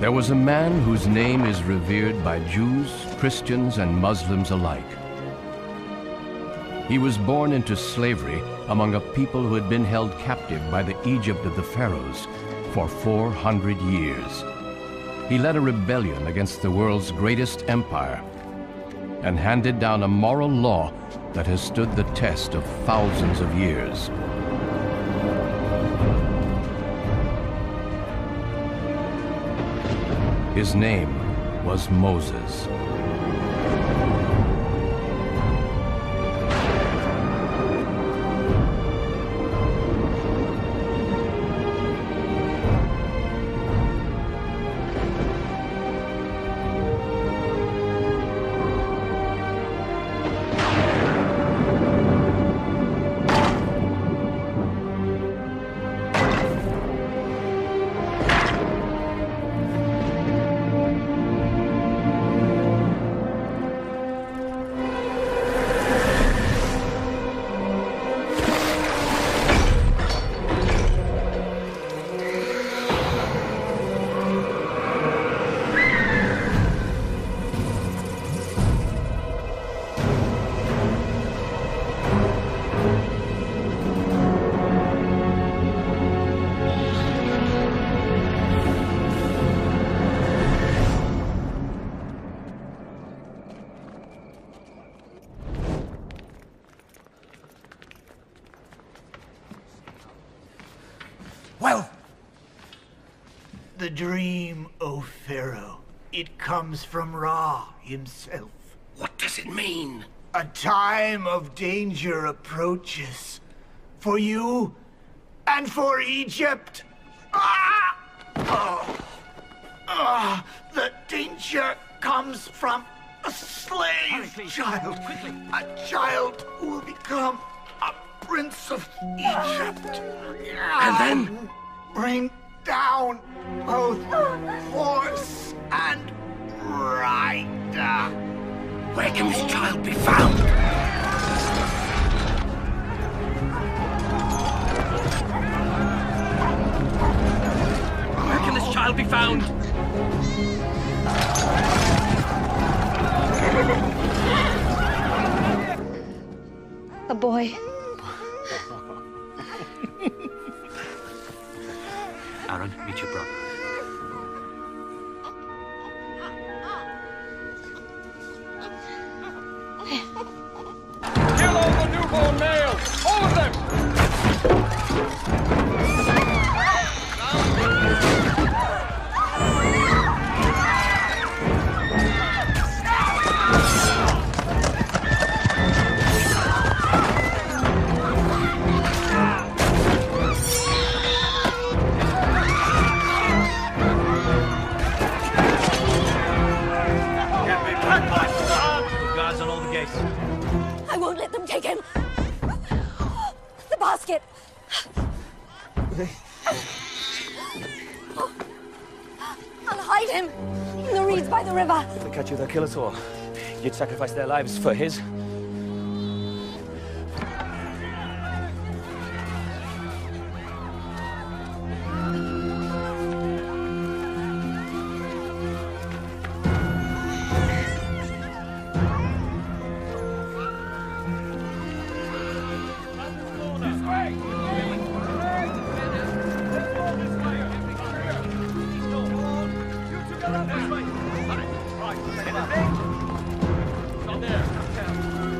There was a man whose name is revered by Jews, Christians, and Muslims alike. He was born into slavery among a people who had been held captive by the Egypt of the pharaohs for 400 years. He led a rebellion against the world's greatest empire and handed down a moral law that has stood the test of thousands of years. His name was Moses. Well, the dream, O Pharaoh, it comes from Ra himself. What does it mean? A time of danger approaches for you and for Egypt. The danger comes from a slave child. A child who will become a prince of Egypt. And then? Bring down both horse and rider. Where can this child be found? Where can this child be found? A boy. Aaron, meet your brother. Kill all the newborn males! All of them! I won't let them take him. The basket. I'll hide him in the reeds by the river. If they catch you, they'll kill us all. You'd sacrifice their lives for his? Not there.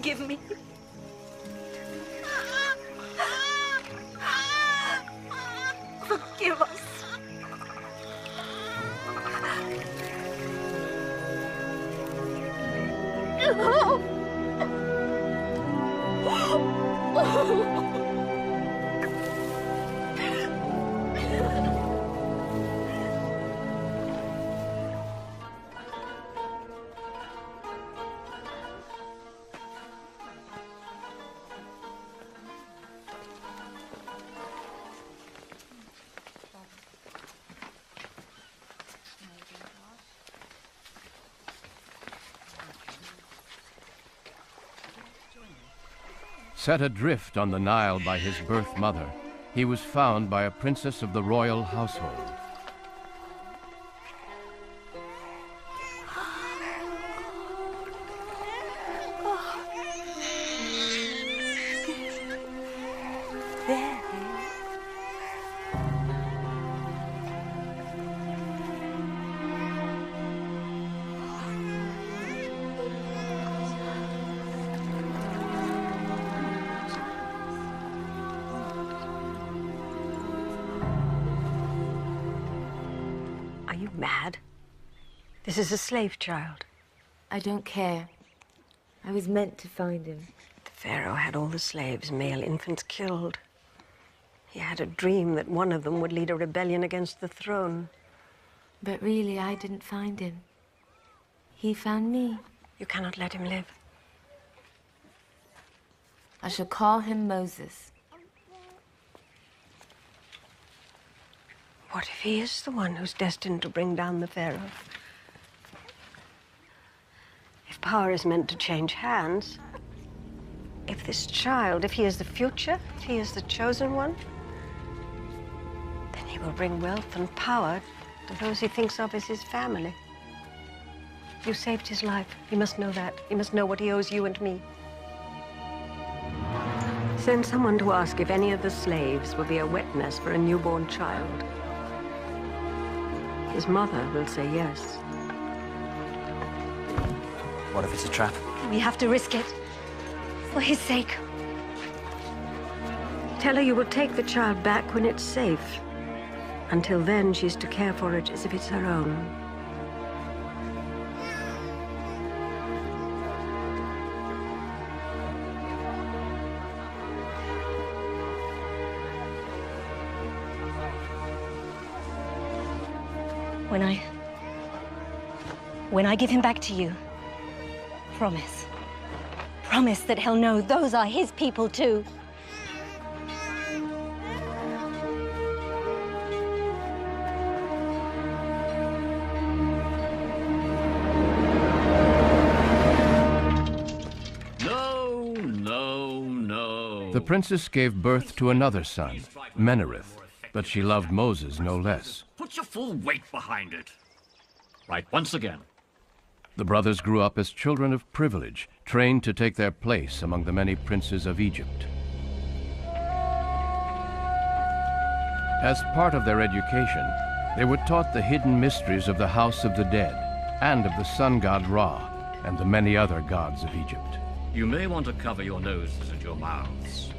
Forgive me. Forgive us. Set adrift on the Nile by his birth mother, he was found by a princess of the royal household. Are you mad? This is a slave child. I don't care. I was meant to find him. The Pharaoh had all the slaves, male infants, killed. He had a dream that one of them would lead a rebellion against the throne. But really, I didn't find him. He found me. You cannot let him live. I shall call him Moses. What if he is the one who's destined to bring down the Pharaoh? If power is meant to change hands, if this child, if he is the future, if he is the chosen one, then he will bring wealth and power to those he thinks of as his family. You saved his life. He must know that. He must know what he owes you and me. Send someone to ask if any of the slaves will be a wet nest for a newborn child. His mother will say yes. What if it's a trap? We have to risk it. For his sake. Tell her you will take the child back when it's safe. Until then, she's to care for it as if it's her own. When I give him back to you, promise that he'll know those are his people too. No. The princess gave birth to another son, Menereth, but she loved Moses no less. Put your full weight behind it. Right, once again. The brothers grew up as children of privilege, trained to take their place among the many princes of Egypt. As part of their education, they were taught the hidden mysteries of the house of the dead, and of the sun god Ra, and the many other gods of Egypt. You may want to cover your noses and your mouths.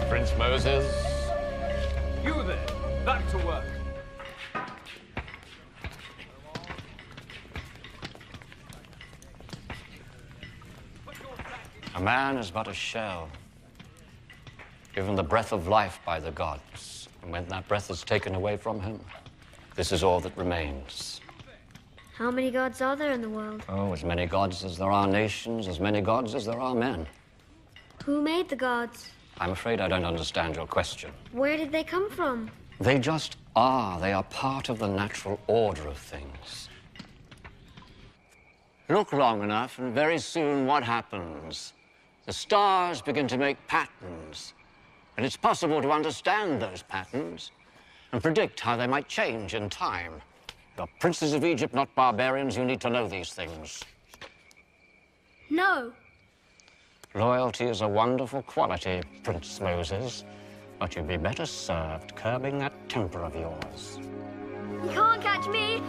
Prince Moses. You there, back to work. A man is but a shell, given the breath of life by the gods. And when that breath is taken away from him, this is all that remains. How many gods are there in the world? Oh, as many gods as there are nations, as many gods as there are men. Who made the gods? I'm afraid I don't understand your question. Where did they come from? They just are. They are part of the natural order of things. Look long enough, and very soon what happens? The stars begin to make patterns, and it's possible to understand those patterns and predict how they might change in time. You're princes of Egypt, not barbarians. You need to know these things. No. Loyalty is a wonderful quality, Prince Moses, but you'd be better served curbing that temper of yours. You can't catch me!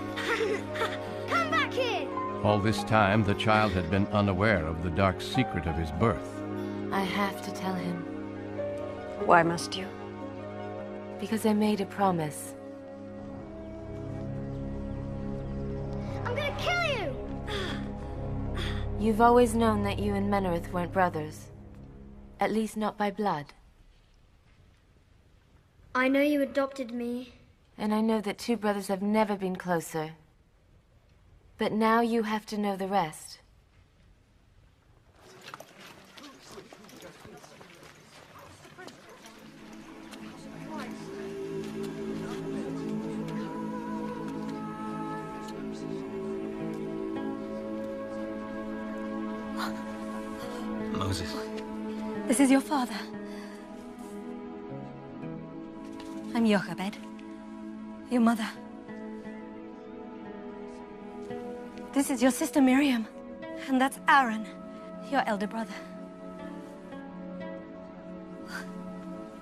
Come back here! All this time, the child had been unaware of the dark secret of his birth. I have to tell him. Why must you? Because I made a promise. I'm gonna kill you! You've always known that you and Menareth weren't brothers. At least not by blood. I know you adopted me. And I know that two brothers have never been closer. But now you have to know the rest. Moses. This is your father. I'm Jochebed, your mother. This is your sister Miriam, and that's Aaron, your elder brother.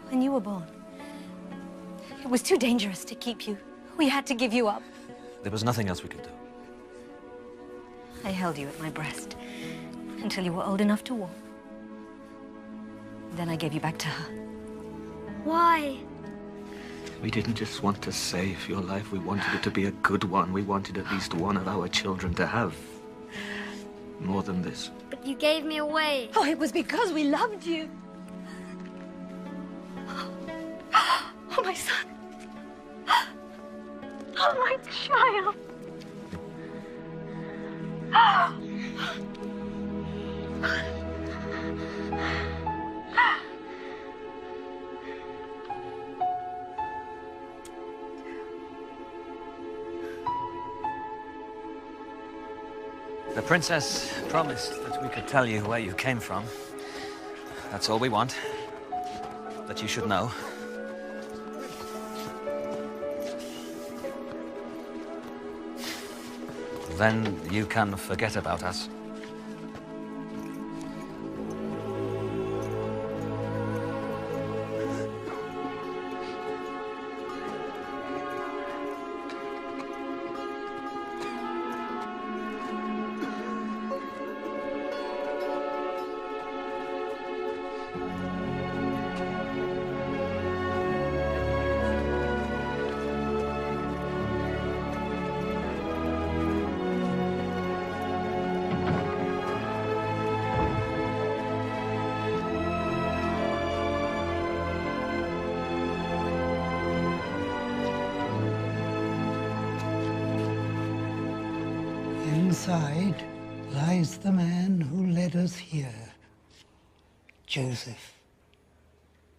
When you were born, it was too dangerous to keep you. We had to give you up. There was nothing else we could do. I held you at my breast until you were old enough to walk. Then I gave you back to her. Why? We didn't just want to save your life. We wanted it to be a good one. We wanted at least one of our children to have more than this. But you gave me away. Oh, it was because we loved you. Oh, my son. Oh, my child. The princess promised that we could tell you where you came from. That's all we want. That you should know. Then you can forget about us. Inside lies the man who led us here, Joseph.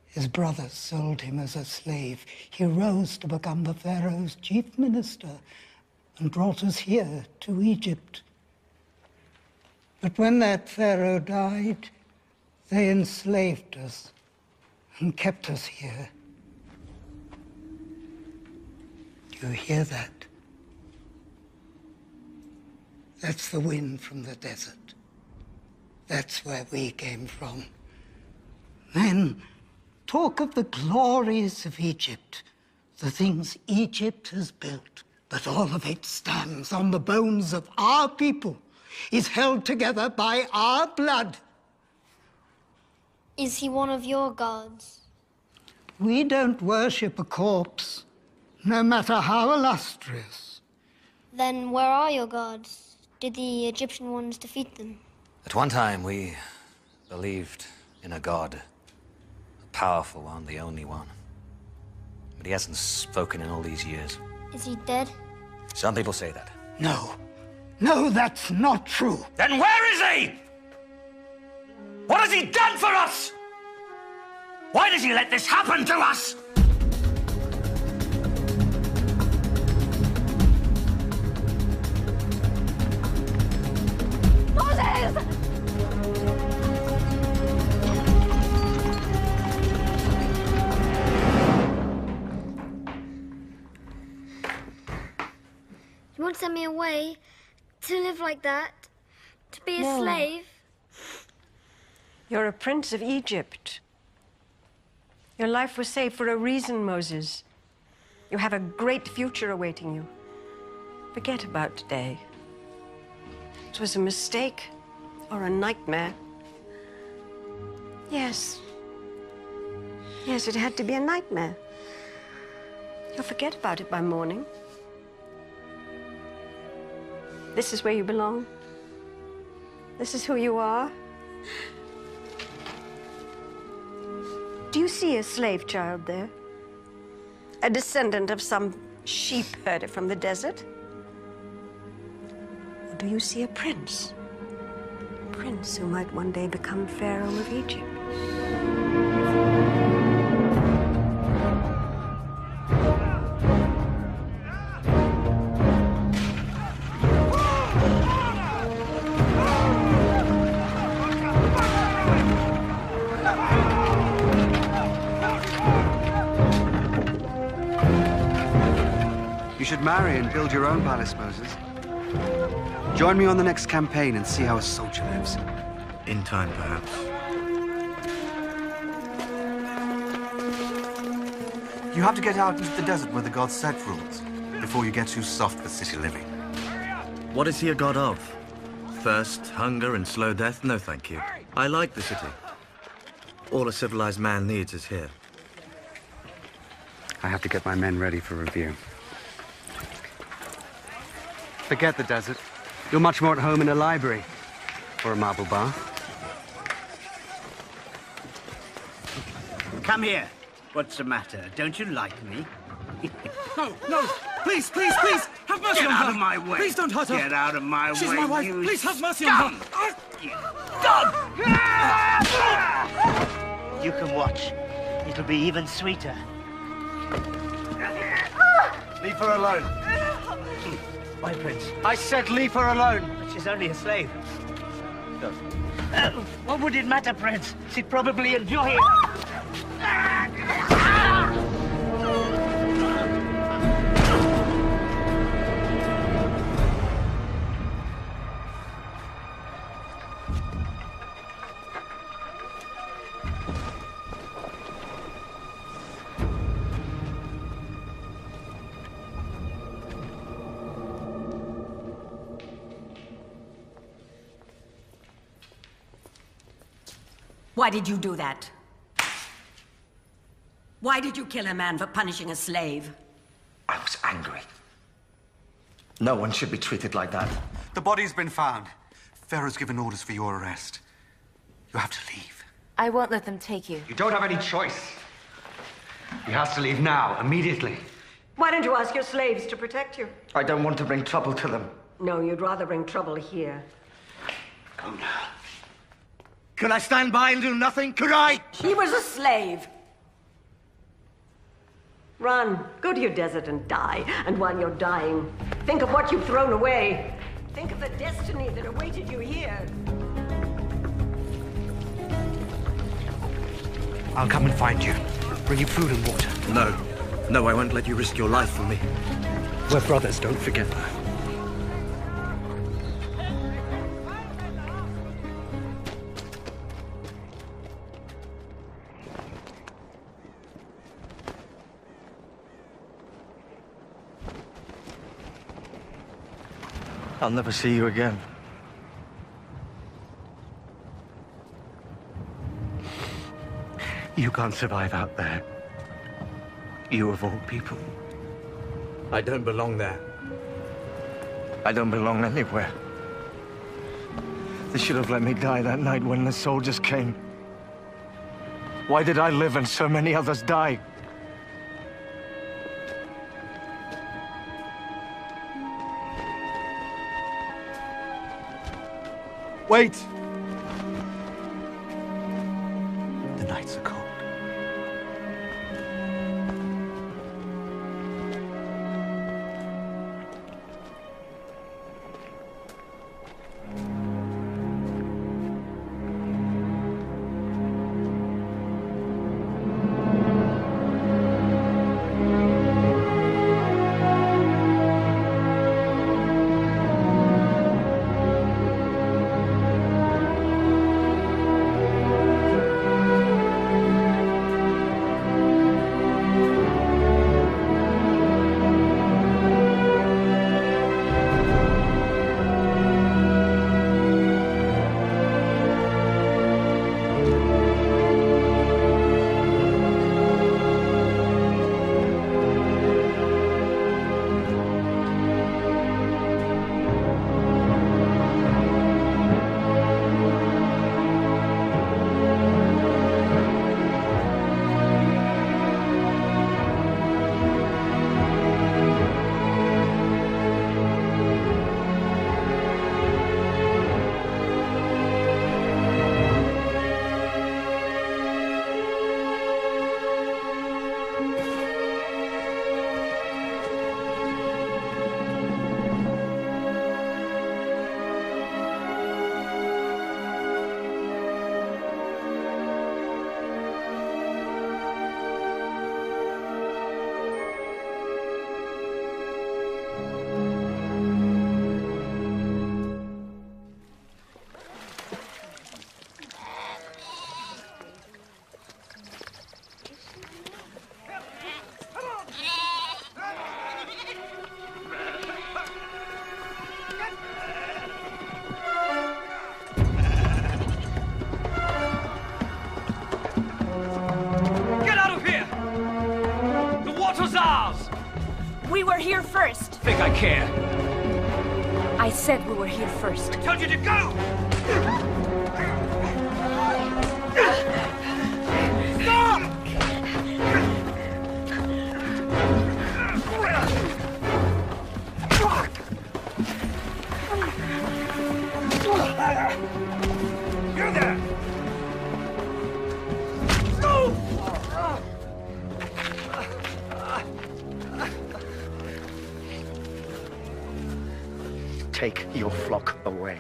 His brothers sold him as a slave. He rose to become the Pharaoh's chief minister and brought us here to Egypt. But when that Pharaoh died, they enslaved us and kept us here. Do you hear that? That's the wind from the desert. That's where we came from. Men talk of the glories of Egypt, the things Egypt has built. But all of it stands on the bones of our people, is held together by our blood. Is he one of your gods? We don't worship a corpse, no matter how illustrious. Then where are your gods? Did the Egyptian ones defeat them? At one time, we believed in a god. A powerful one, the only one. But he hasn't spoken in all these years. Is he dead? Some people say that. No. No, that's not true. Then where is he? What has he done for us? Why does he let this happen to us? Moses! You won't send me away to live like that? To be a No. slave? You're a prince of Egypt. Your life was saved for a reason, Moses. You have a great future awaiting you. Forget about today. It was a mistake or a nightmare. Yes. Yes, it had to be a nightmare. You'll forget about it by morning. This is where you belong. This is who you are. Do you see a slave child there? A descendant of some sheep herder from the desert? Or do you see a prince? A prince who might one day become Pharaoh of Egypt? You should marry and build your own palace, Moses. Join me on the next campaign and see how a soldier lives. In time, perhaps. You have to get out into the desert where the god Set rules before you get too soft with city living. What is he a god of? Thirst, hunger, and slow death? No, thank you. I like the city. All a civilized man needs is here. I have to get my men ready for review. Forget the desert. You're much more at home in a library or a marble bath. Come here. What's the matter? Don't you like me? No, no! Please, please, please! Have mercy on her! Get out of my way! Please don't hurt her! Get out of my way! She's my wife! You Please have mercy on scum! her! You dog! You can watch. It'll be even sweeter. Leave her alone. My prince. I said leave her alone. But she's only a slave. What would it matter, Prince? She'd probably enjoy it. Why did you do that? Why did you kill a man for punishing a slave? I was angry. No one should be treated like that. The body's been found. Pharaoh's given orders for your arrest. You have to leave. I won't let them take you. You don't have any choice. You have to leave now, immediately. Why don't you ask your slaves to protect you? I don't want to bring trouble to them. No, you'd rather bring trouble here. Go now. Could I stand by and do nothing? Could I? He was a slave. Run. Go to your desert and die. And while you're dying, think of what you've thrown away. Think of the destiny that awaited you here. I'll come and find you. Bring you food and water. No. No, I won't let you risk your life for me. We're brothers, don't forget that. I'll never see you again. You can't survive out there. You of all people. I don't belong there. I don't belong anywhere. They should have let me die that night when the soldiers came. Why did I live and so many others die? Wait! The nights are cold. We were here first. Think I care? I said we were here first. I told you to go! Stop! You there! Take your flock away.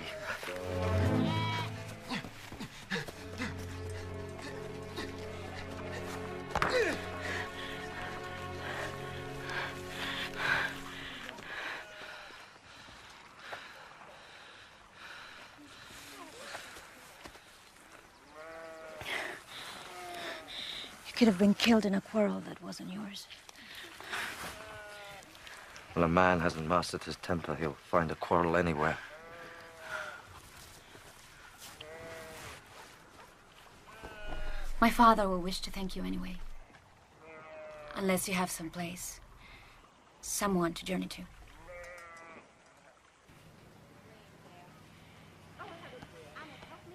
You could have been killed in a quarrel that wasn't yours. When a man hasn't mastered his temper, he'll find a quarrel anywhere. My father will wish to thank you anyway. Unless you have some place, someone to journey to.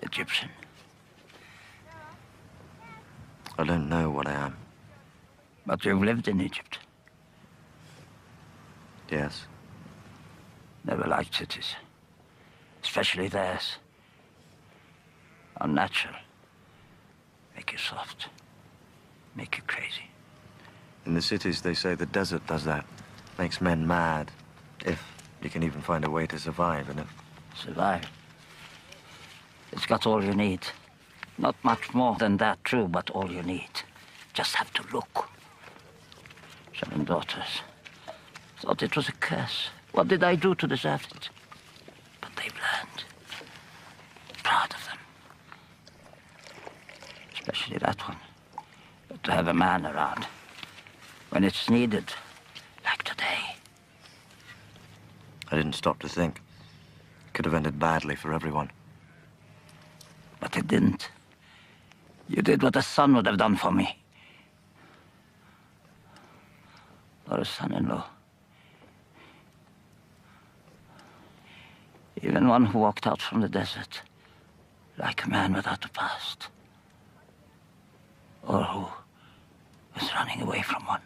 Egyptian. I don't know what I am. But you've lived in Egypt. Yes. Never liked cities. Especially theirs. Unnatural. Make you soft. Make you crazy. In the cities, they say the desert does that. Makes men mad. If you can even find a way to survive in it. Survive? It's got all you need. Not much more than that, true, but all you need. Just have to look. 7 daughters. Thought it was a curse. What did I do to deserve it? But they've learned. Proud of them. Especially that one. But to have a man around. When it's needed. Like today. I didn't stop to think. Could have ended badly for everyone. But it didn't. You did what a son would have done for me. Or a son-in-law. Even one who walked out from the desert, like a man without a past. Or who was running away from one.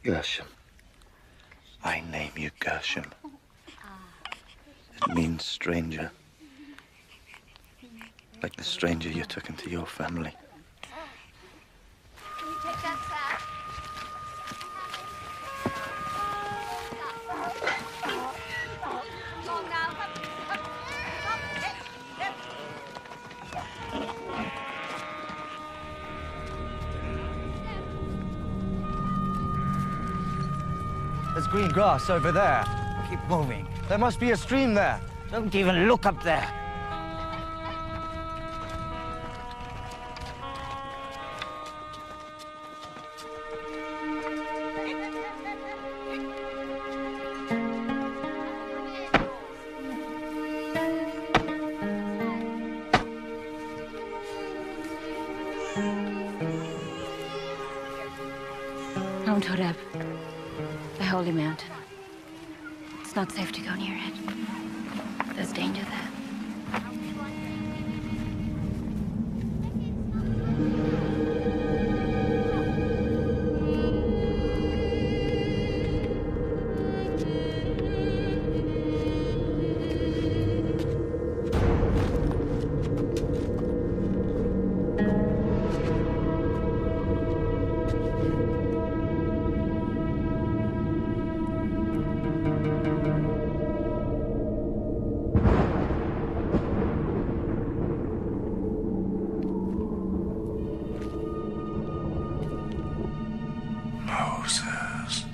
Gershom. I name you Gershom. It means stranger. Like the stranger you took into your family. There's green grass over there. Keep moving. There must be a stream there. Don't even look up there. Mount Horeb, the holy mountain. It's not safe to go near it. There's danger there. Moses.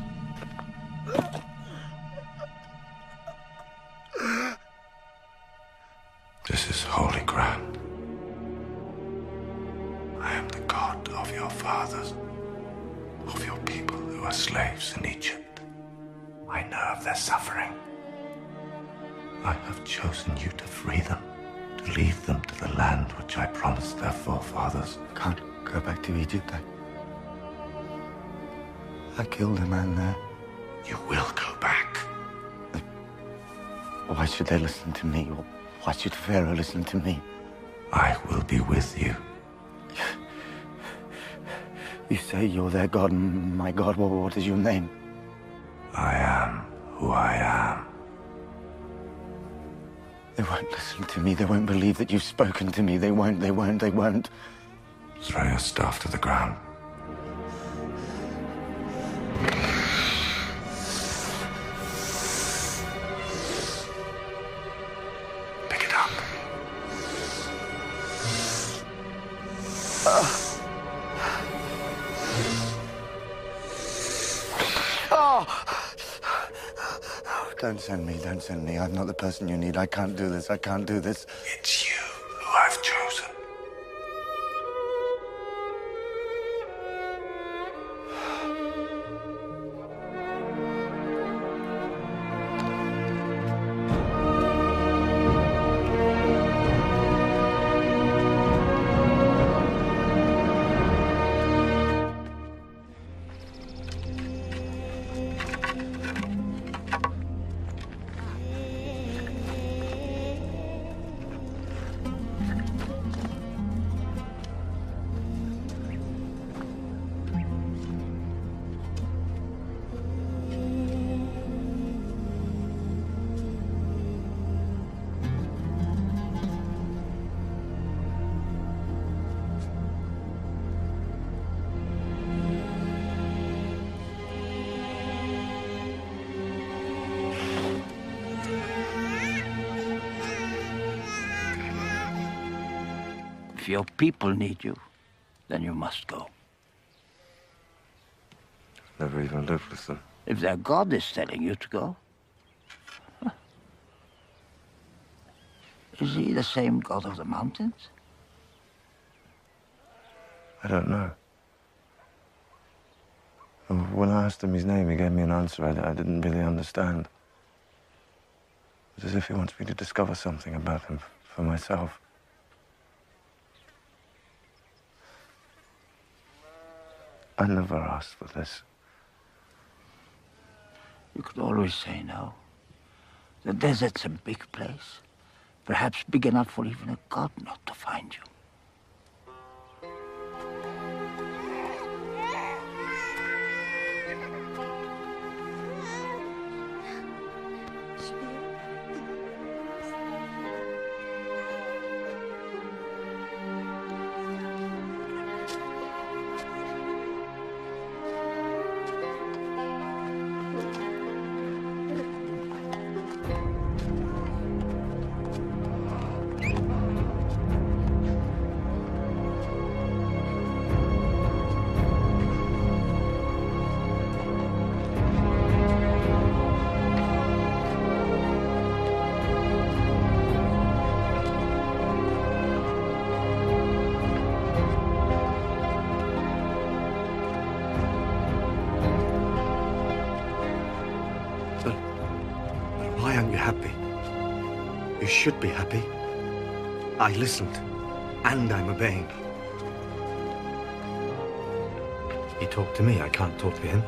This is holy ground. I am the God of your fathers, of your people who are slaves in Egypt. I know of their suffering. I have chosen you to free them, to lead them to the land which I promised their forefathers. I can't go back to Egypt. I killed a man there. You will go back. Why should they listen to me? Why should Pharaoh listen to me? I will be with you. You say you're their God, my God. What is your name? I am who I am. They won't listen to me. They won't believe that you've spoken to me. They won't. Throw your staff to the ground. Don't send me. I'm not the person you need. I can't do this. It's you who I've chosen. If your people need you, then you must go. Never even lived with them. If their God is telling you to go, is he the same God of the mountains? I don't know. When I asked him his name, he gave me an answer I didn't really understand. It's as if he wants me to discover something about him for myself. I never asked for this. You could always say no. The desert's a big place. Perhaps big enough for even a god not to find you. Why aren't you happy? You should be happy. I listened, and I'm obeying. He talked to me, I can't talk to him.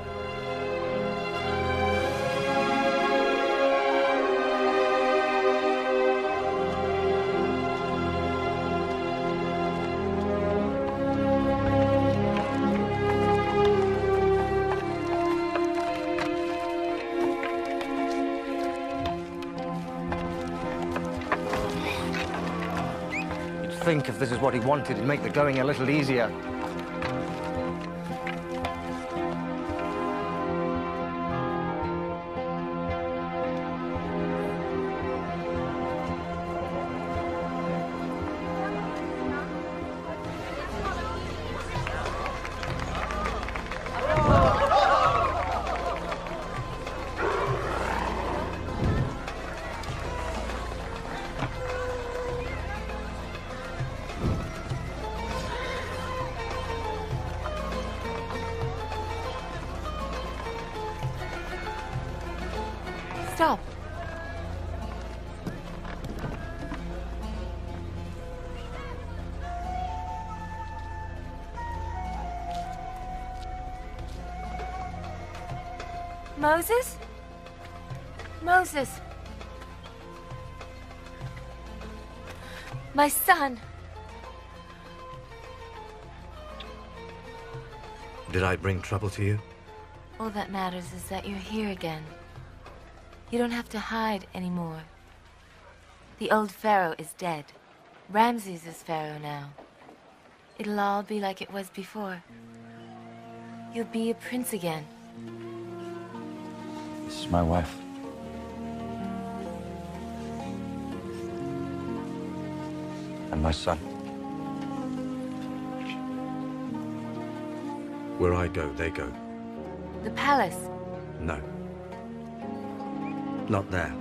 Think if this is what he wanted, it'd make the going a little easier. Stop. Moses? Moses. My son. Did I bring trouble to you? All that matters is that you're here again. You don't have to hide anymore. The old pharaoh is dead. Ramses is pharaoh now. It'll all be like it was before. You'll be a prince again. This is my wife. And my son. Where I go, they go. The palace. No. Not there.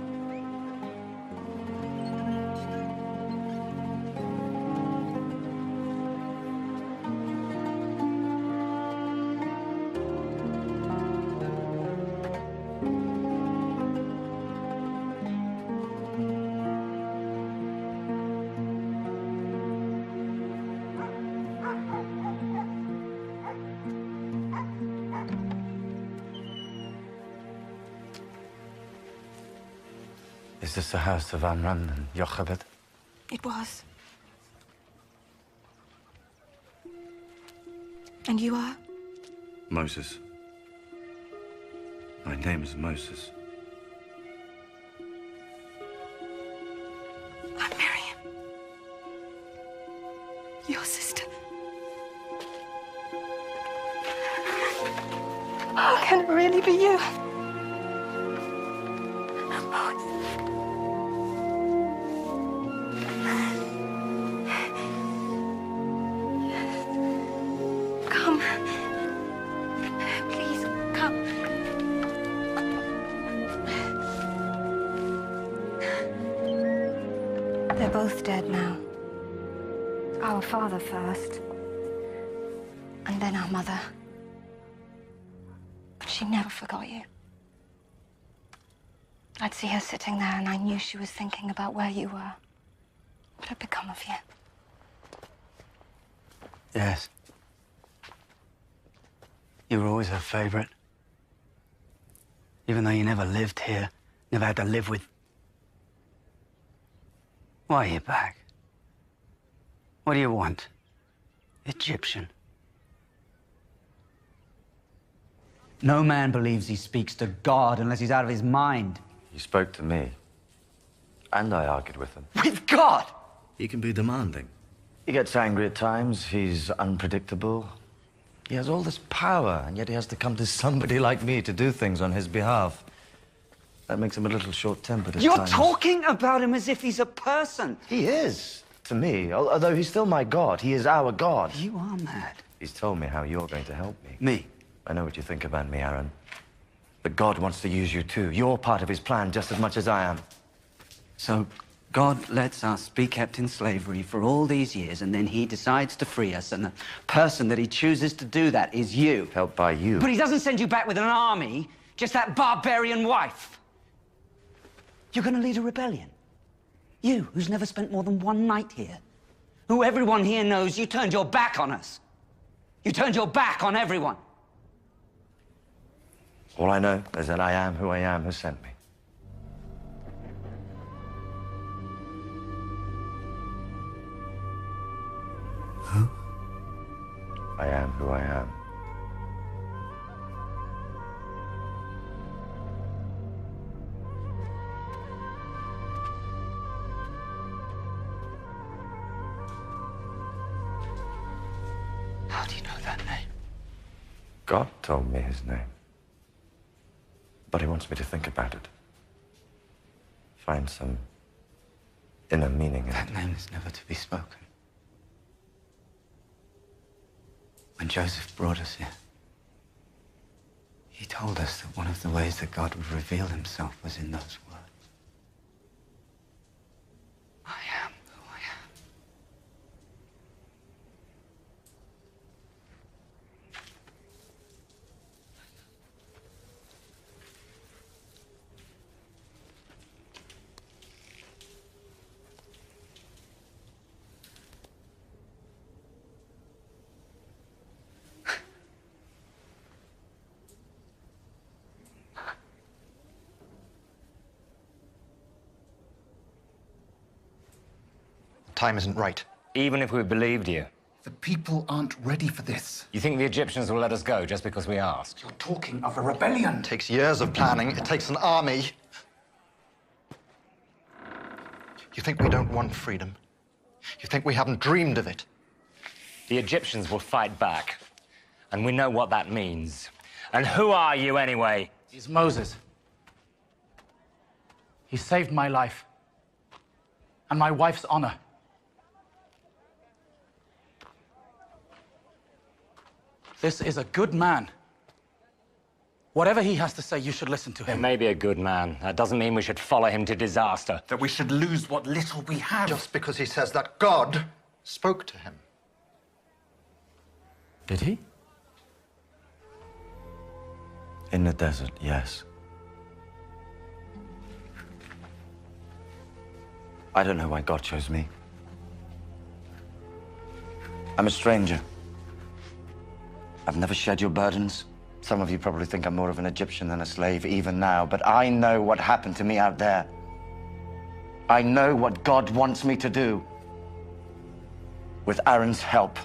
Is this the house of Amram and Jochebed? It was. And you are? Moses. My name is Moses. I'm Miriam. Your sister. Oh, can it really be you? Come. Please, come. They're both dead now. Our father first, and then our mother. But she never forgot you. I'd see her sitting there, and I knew she was thinking about where you were. What had become of you? Yes. You were always her favorite. Even though you never lived here, never had to live with... Why are you back? What do you want? Egyptian. No man believes he speaks to God unless he's out of his mind. He spoke to me. And I argued with him. With God? He can be demanding. He gets angry at times. He's unpredictable. He has all this power, and yet he has to come to somebody like me to do things on his behalf. That makes him a little short-tempered at You're times. talking about him as if he's a person. He is, to me. Although he's still my God. He is our God. You are mad. He's told me how you're going to help me. Me? I know what you think about me, Aaron. But God wants to use you too. You're part of his plan just as much as I am. So God lets us be kept in slavery for all these years, and then he decides to free us, and the person that he chooses to do that is you. Helped by you. But he doesn't send you back with an army, just that barbarian wife. You're going to lead a rebellion. You, who's never spent more than one night here. Who everyone here knows you turned your back on us. You turned your back on everyone. All I know is that I am who I am who sent me. Who? I am who I am. How do you know that name? God told me his name. But he wants me to think about it. Find some inner meaning in it. That name is never to be spoken. When Joseph brought us here, he told us that one of the ways that God would reveal himself was in those words. I am who I am. Time isn't right. Even if we believed you. The people aren't ready for this. You think the Egyptians will let us go just because we asked? You're talking of a rebellion. It takes years of planning. It takes an army. You think we don't want freedom? You think we haven't dreamed of it? The Egyptians will fight back. And we know what that means. And who are you anyway? He's Moses. He saved my life. And my wife's honor. This is a good man. Whatever he has to say, you should listen to him. He may be a good man. That doesn't mean we should follow him to disaster. That we should lose what little we have. Just because he says that God spoke to him. Did he? In the desert, yes. I don't know why God chose me. I'm a stranger. I've never shared your burdens. Some of you probably think I'm more of an Egyptian than a slave, even now, but I know what happened to me out there. I know what God wants me to do. With Aaron's help.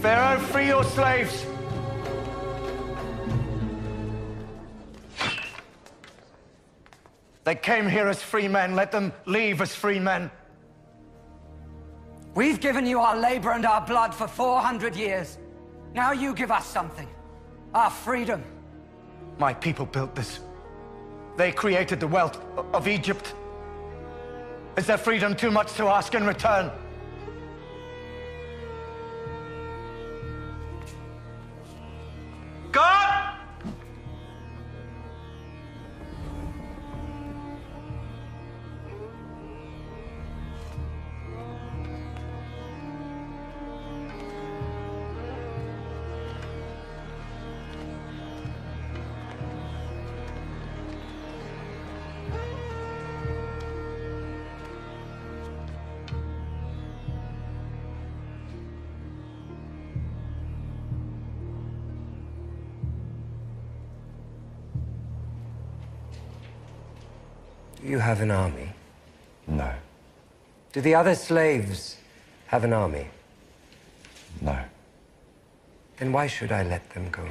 Pharaoh, free your slaves! They came here as free men. Let them leave as free men. We've given you our labor and our blood for 400 years. Now you give us something. Our freedom. My people built this. They created the wealth of Egypt. Is their freedom too much to ask in return? God! Do you have an army? No. Do the other slaves have an army? No. Then why should I let them go?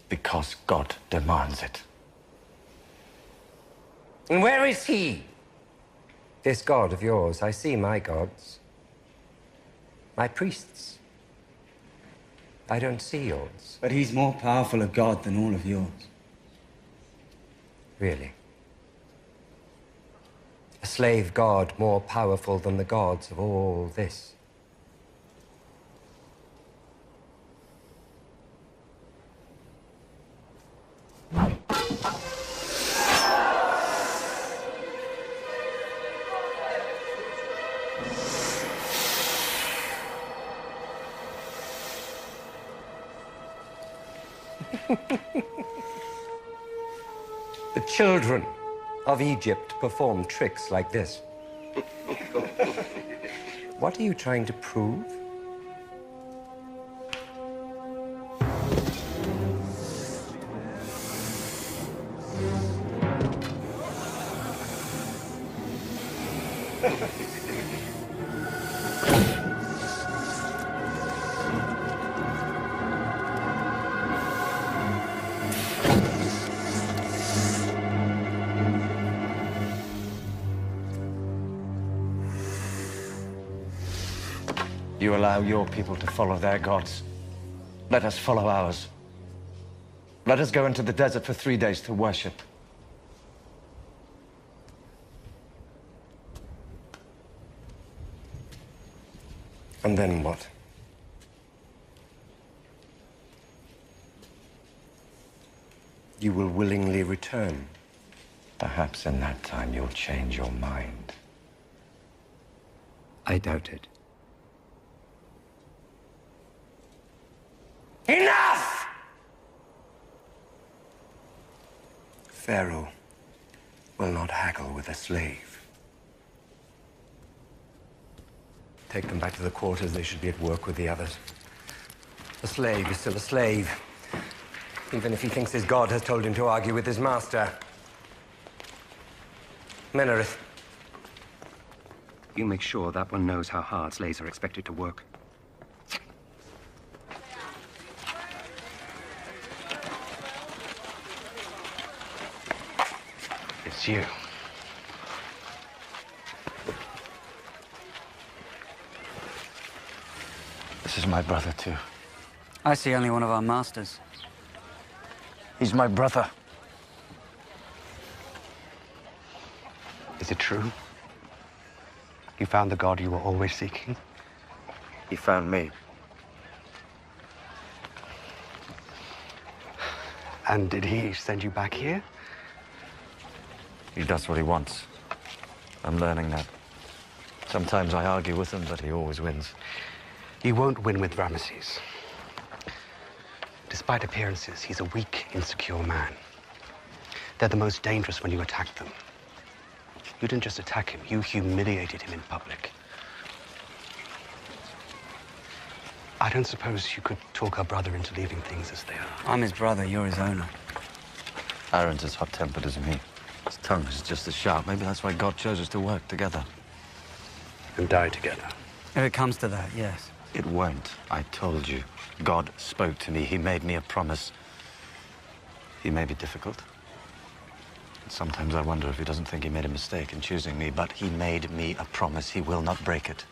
Because God demands it. And where is he? This God of yours. I see my gods. My priests. I don't see yours. But he's more powerful a god than all of yours. Really? A slave god more powerful than the gods of all this? The children of Egypt perform tricks like this. What are you trying to prove? You allow your people to follow their gods. Let us follow ours. Let us go into the desert for 3 days to worship. And then what? You will willingly return. Perhaps in that time you'll change your mind. I doubt it. Enough! Pharaoh will not haggle with a slave. Take them back to the quarters. They should be at work with the others. A slave is still a slave, even if he thinks his God has told him to argue with his master. Menarith. You make sure that one knows how hard slaves are expected to work. It's you. This is my brother, too. I see only one of our masters. He's my brother. Is it true? You found the god you were always seeking? He found me. And did he send you back here? He does what he wants. I'm learning that. Sometimes I argue with him, but he always wins. You won't win with Ramesses. Despite appearances, he's a weak, insecure man. They're the most dangerous when you attack them. You didn't just attack him, you humiliated him in public. I don't suppose you could talk our brother into leaving things as they are. I'm his brother, you're his owner. Aaron's as hot-tempered as me. His tongue is just as sharp. Maybe that's why God chose us to work together. And die together. If it comes to that, yes. It won't. I told you. God spoke to me. He made me a promise. He may be difficult. Sometimes I wonder if he doesn't think he made a mistake in choosing me, but he made me a promise. He will not break it.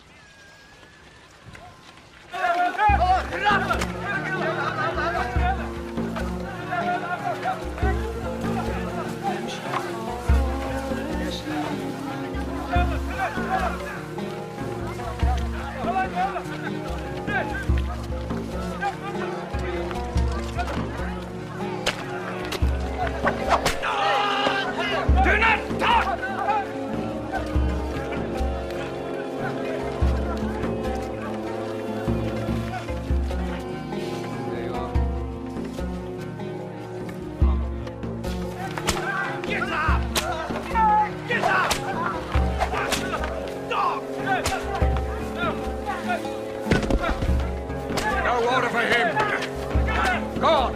Do not talk! Get up! Get up! Dog! No order for him! Go on!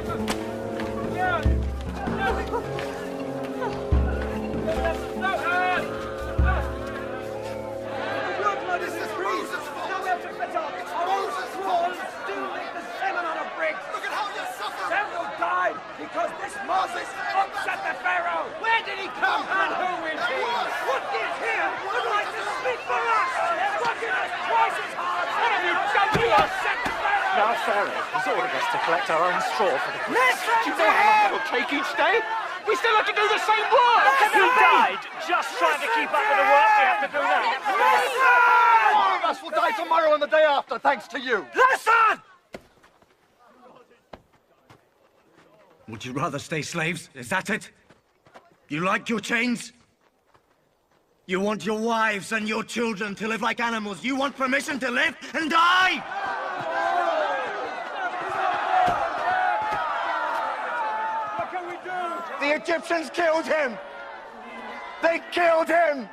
Now, Pharaoh has ordered us to collect our own straw for the... Listen to him! It'll take each day. We still have to do the same work! He died just trying to keep up with the work we have to do now. All of us will die tomorrow and the day after, thanks to you. Listen! Would you rather stay slaves? Is that it? You like your chains? You want your wives and your children to live like animals. You want permission to live and die? What can we do? The Egyptians killed him! They killed him!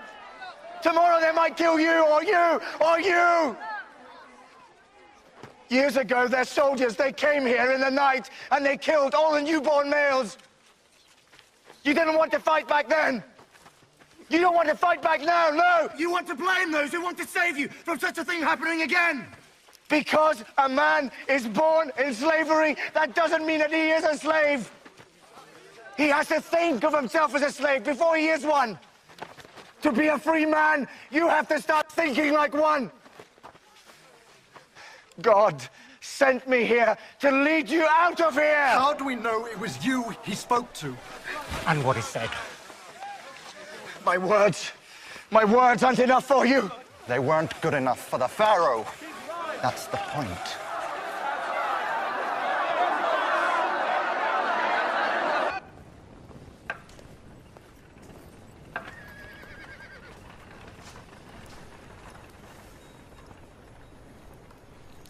Tomorrow they might kill you, or you, or you! Years ago, their soldiers, they came here in the night, and they killed all the newborn males. You didn't want to fight back then. You don't want to fight back now, no! You want to blame those who want to save you from such a thing happening again! Because a man is born in slavery, that doesn't mean that he is a slave. He has to think of himself as a slave before he is one. To be a free man, you have to start thinking like one. God sent me here to lead you out of here! How do we know it was you he spoke to? And what he said. My words aren't enough for you. They weren't good enough for the Pharaoh. That's the point.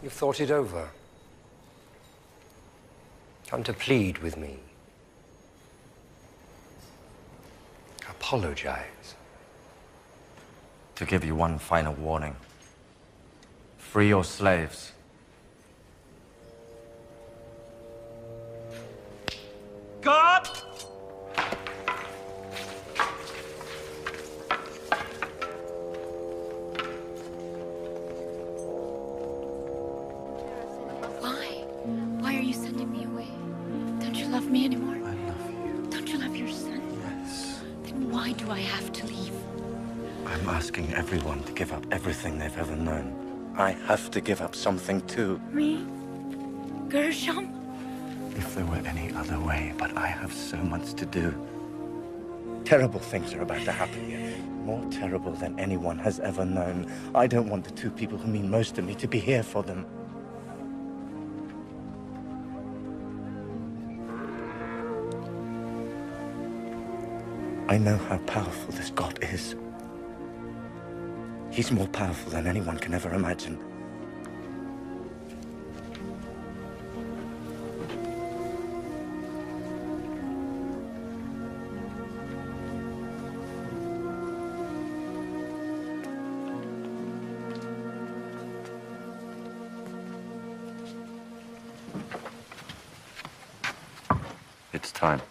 You've thought it over. Come to plead with me. Apologize. To give you one final warning. Free your slaves. God! Why are you sending me away? Don't you love me anymore? I love you. Don't you love your son? Yes. Then why do I have to leave? I'm asking everyone to give up everything they've ever known. I have to give up something too. Me? Gershom? If there were any other way, but I have so much to do. Terrible things are about to happen here. More terrible than anyone has ever known. I don't want the two people who mean most to me to be here for them. I know how powerful this God is. He's more powerful than anyone can ever imagine. It's time.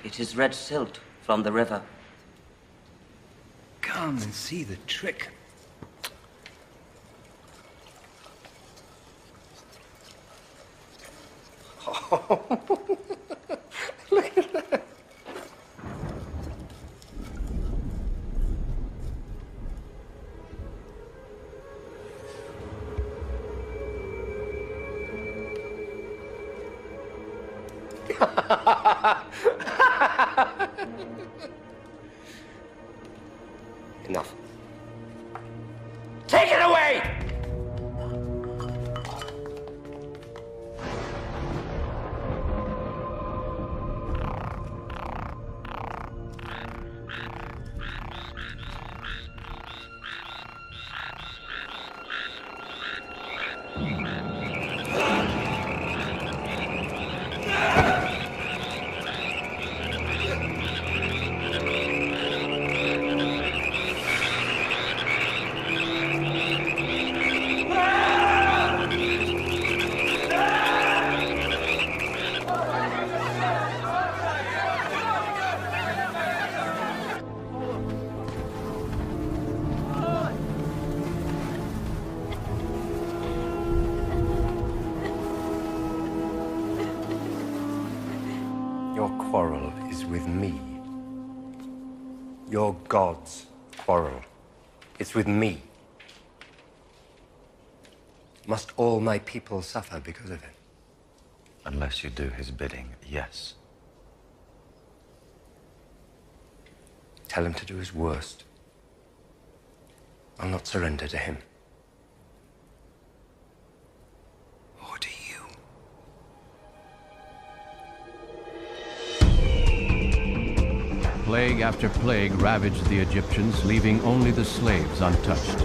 It is red silt from the river. Come and see the trick. Look at that. Enough. Take it away! quarrel is with me. Your God's quarrel. It's with me. Must all my people suffer because of it? Unless you do his bidding, yes. Tell him to do his worst. I'll not surrender to him. Or to you. Plague after plague ravaged the Egyptians, leaving only the slaves untouched.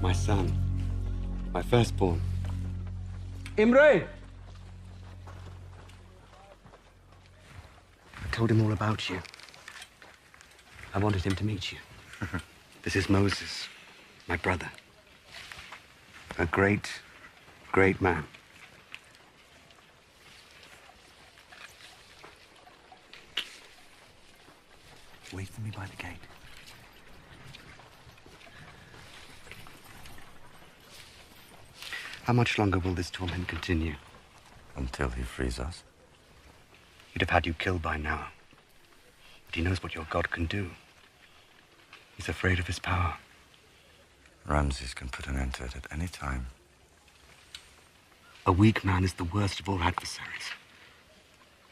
My son, my firstborn. Imre! I told him all about you. I wanted him to meet you. This is Moses, my brother. A great, great man. Wait for me by the gate. How much longer will this torment continue? Until he frees us. He'd have had you killed by now. But he knows what your God can do. He's afraid of his power. Ramses can put an end to it at any time. A weak man is the worst of all adversaries.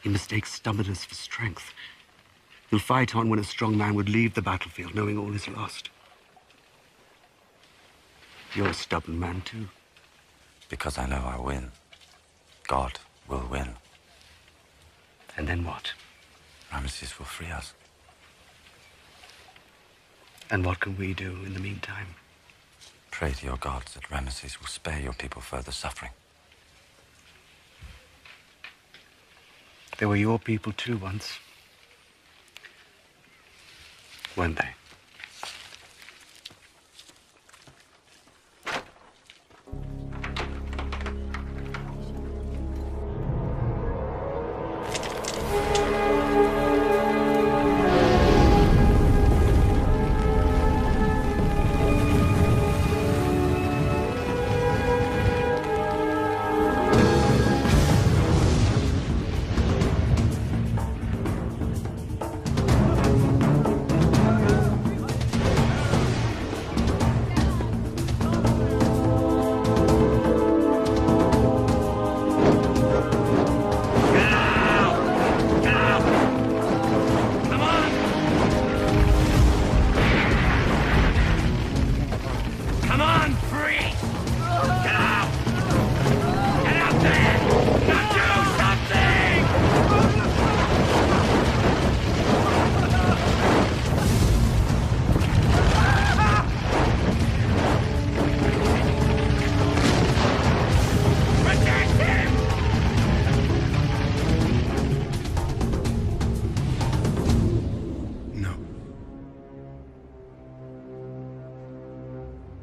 He mistakes stubbornness for strength. He'll fight on when a strong man would leave the battlefield knowing all is lost. You're a stubborn man, too. Because I know I'll win. God will win. And then what? Ramses will free us. And what can we do in the meantime? Pray to your gods that Ramses will spare your people further suffering. They were your people too once. Weren't they?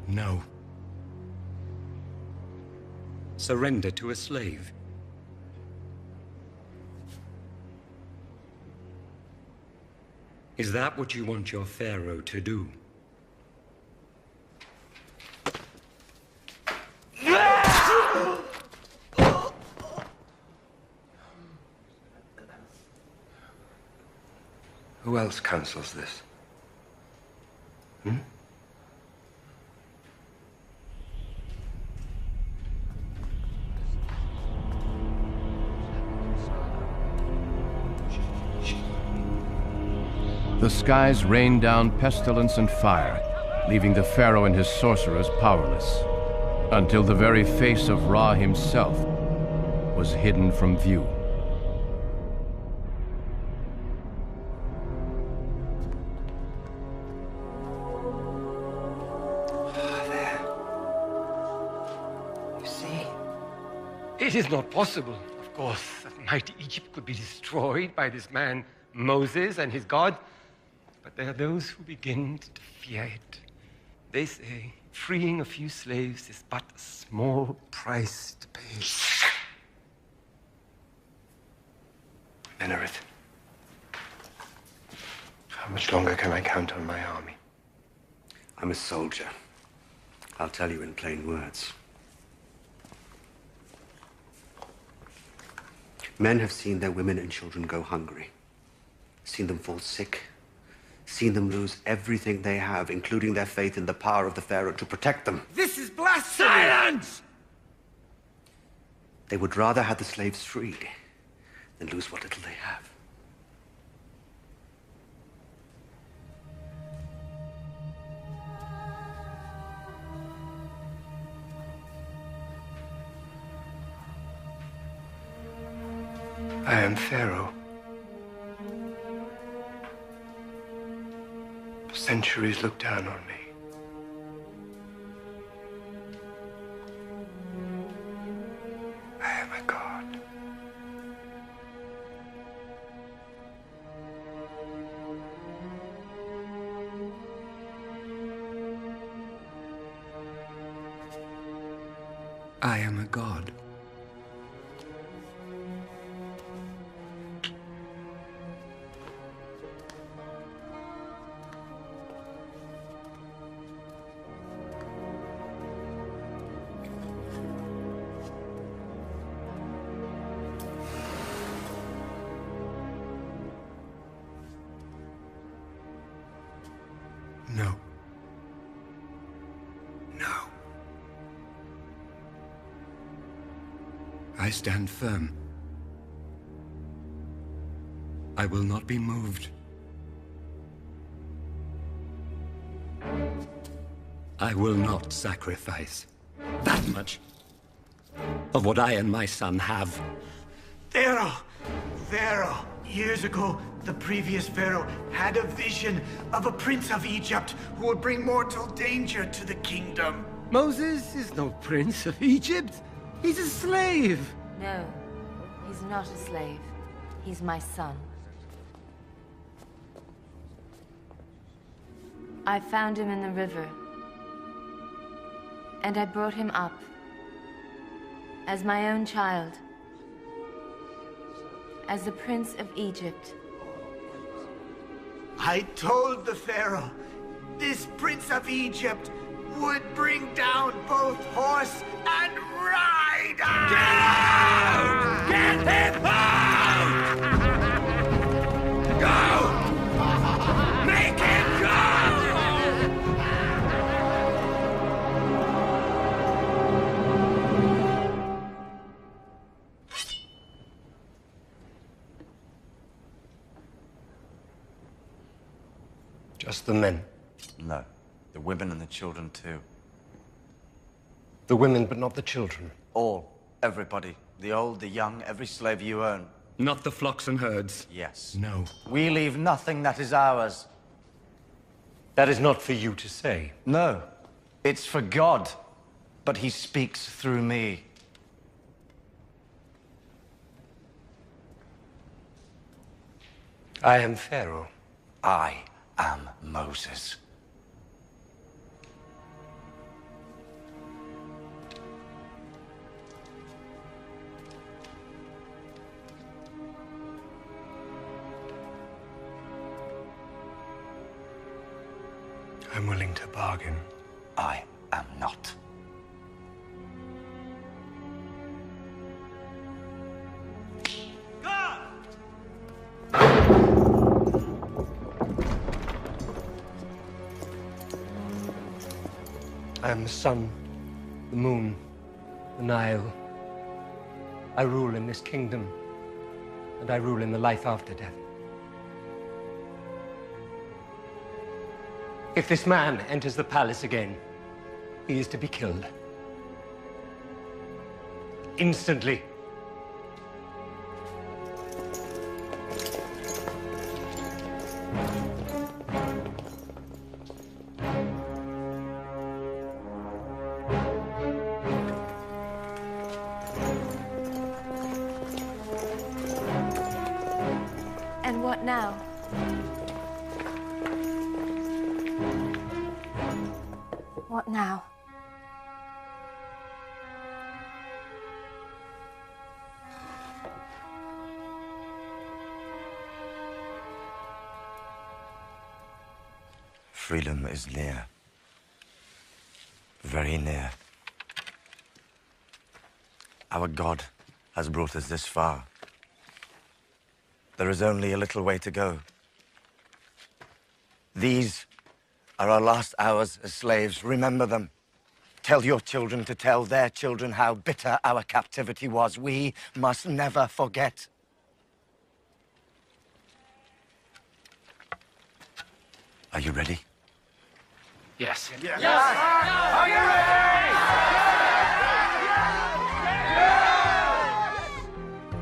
No. Surrender to a slave. Is that what you want your pharaoh to do? Who else counsels this? The skies rained down pestilence and fire, leaving the pharaoh and his sorcerers powerless, until the very face of Ra himself was hidden from view. It is not possible, of course, that mighty Egypt could be destroyed by this man, Moses, and his God. But there are those who begin to fear it. They say freeing a few slaves is but a small price to pay. Venerith, how much longer can I count on my army? I'm a soldier. I'll tell you in plain words. Men have seen their women and children go hungry, seen them fall sick, seen them lose everything they have, including their faith in the power of the Pharaoh to protect them. This is blasphemy! Silence! They would rather have the slaves freed than lose what little they have. I am Pharaoh. For centuries looked down on me. I am a god. I am a god. No. No. I stand firm. I will not be moved. I will not sacrifice that much of what I and my son have. Pharaoh! Pharaoh! Years ago, the previous Pharaoh had a vision of a prince of Egypt who would bring mortal danger to the kingdom. Moses is no prince of Egypt. He's a slave. No, he's not a slave. He's my son. I found him in the river, and I brought him up as my own child, as the Prince of Egypt. I told the Pharaoh this Prince of Egypt would bring down both horse and rider! Get him out! Go! Make him go! Just the men. No. The women and the children, too. The women, but not the children. All. Everybody. The old, the young, every slave you own. Not the flocks and herds. Yes. No. We leave nothing that is ours. That is not for you to say. No. It's for God. But he speaks through me. I am Pharaoh. I am Moses. I'm willing to bargain. I am not. I am the sun, the moon, the Nile. I rule in this kingdom, and I rule in the life after death. If this man enters the palace again, he is to be killed. Instantly. And what now? What now? Freedom is near. Very near. Our God has brought us this far. There is only a little way to go. These are our last hours as slaves. Remember them. Tell your children to tell their children how bitter our captivity was. We must never forget. Are you ready? Yes. Yes. Are you ready?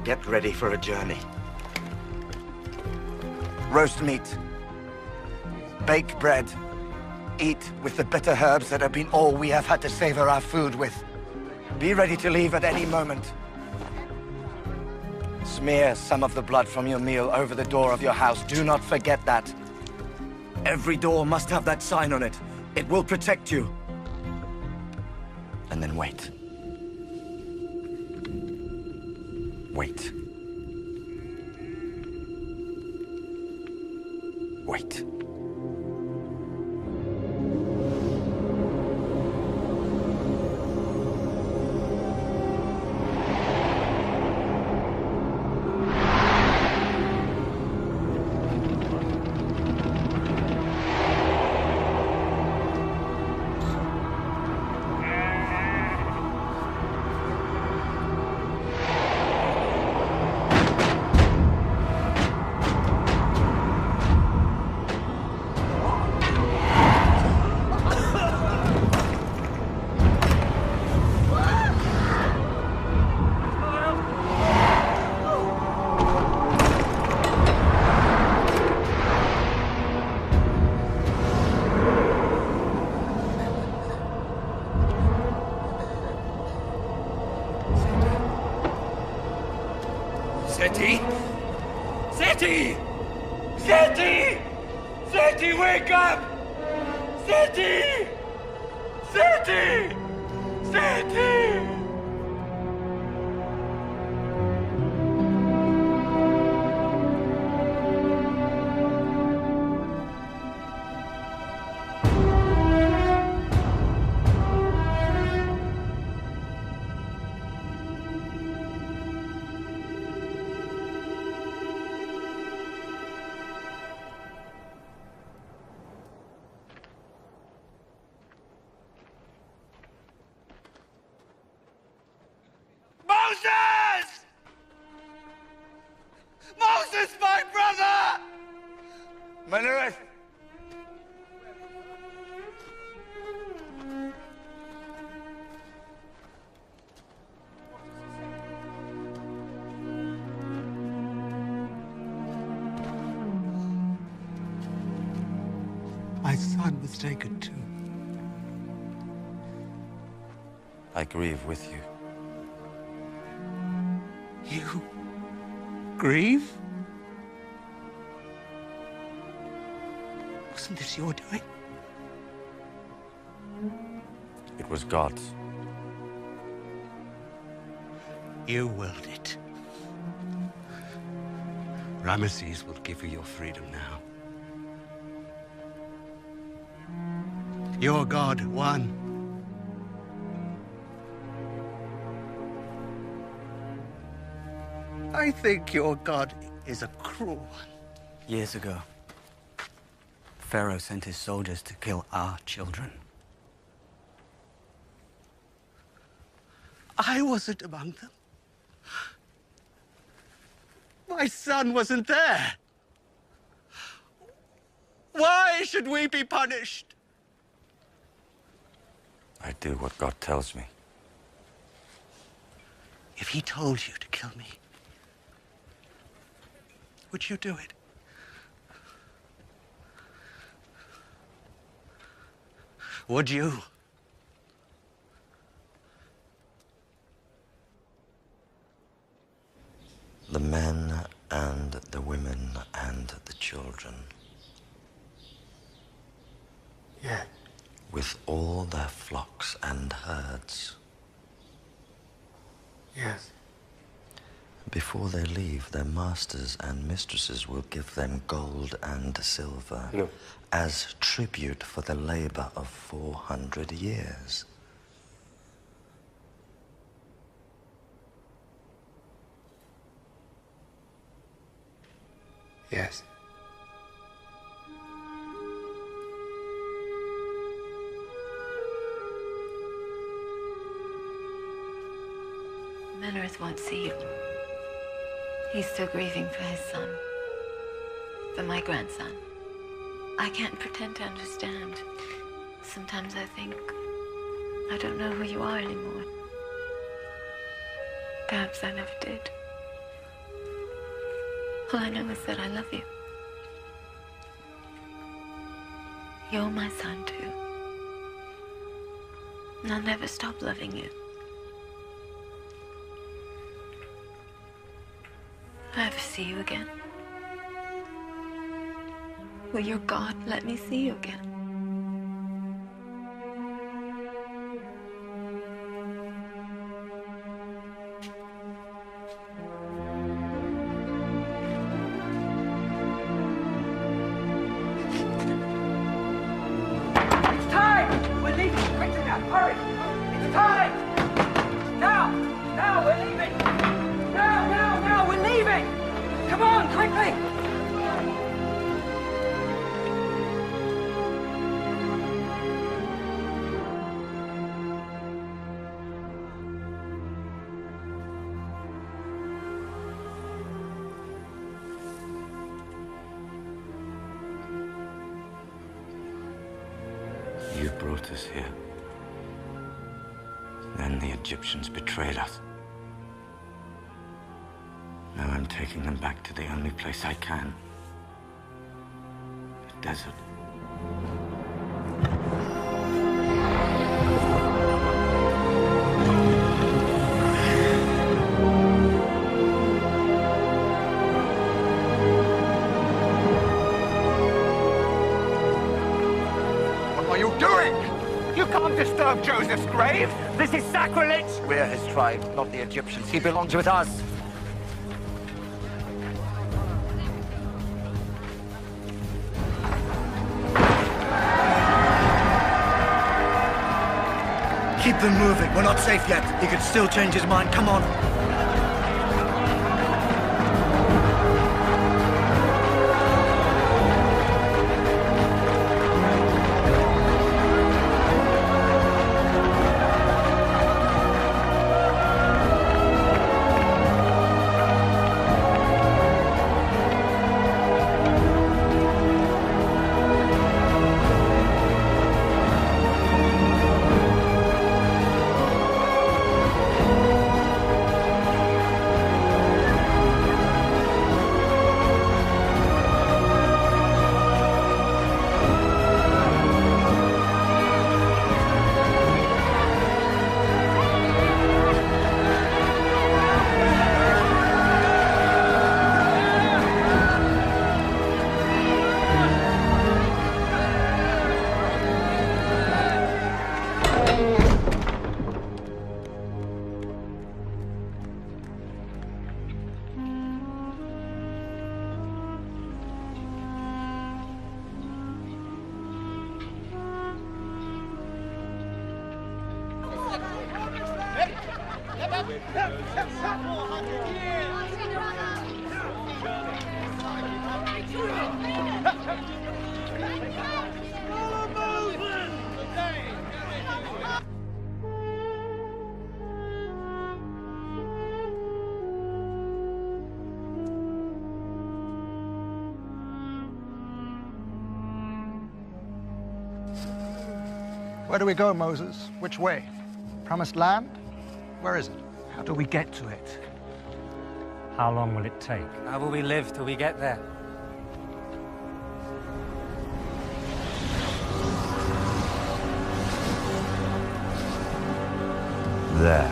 Get ready for a journey. Roast meat. Bake bread. Eat with the bitter herbs that have been all we have had to savor our food with. Be ready to leave at any moment. Smear some of the blood from your meal over the door of your house. Do not forget that. Every door must have that sign on it. It will protect you. And then wait. Wait. Wait. Seti! Seti! Seti! Seti, wake up! Seti! Seti! Seti! Moses! Moses, my brother! Manurith! My son was taken too. I grieve with you. You grieve? Wasn't this your doing? It was God's. You willed it. Ramesses will give you your freedom now. Your God won. I think your God is a cruel one. Years ago, Pharaoh sent his soldiers to kill our children. I wasn't among them. My son wasn't there. Why should we be punished? I do what God tells me. If he told you to kill me, would you do it? Would you? The men and the women and the children. Yeah. with all their flocks and herds. Yes. Before they leave, their masters and mistresses will give them gold and silver as tribute for the labor of 400 years. Yes. Menrith won't see you. He's still grieving for his son. For my grandson. I can't pretend to understand. Sometimes I think I don't know who you are anymore. Perhaps I never did. All I know is that I love you. You're my son, too. And I'll never stop loving you. Will I ever see you again? Will your God let me see you again? It's time! We're leaving! Quickly now! Hurry! It's time! Now! Now! We're leaving! Now! We're leaving! Come on, quickly! You brought us here. Then the Egyptians betrayed us. Now I'm taking them back to the only place I can. The desert. What are you doing? You can't disturb Joseph's grave. This is sacrilege! We're his tribe, not the Egyptians. He belongs with us. Keep them moving. We're not safe yet. He could still change his mind. Come on. Where do we go, Moses? Which way? Promised land? Where is it? How do we get to it? How long will it take? How will we live till we get there? There.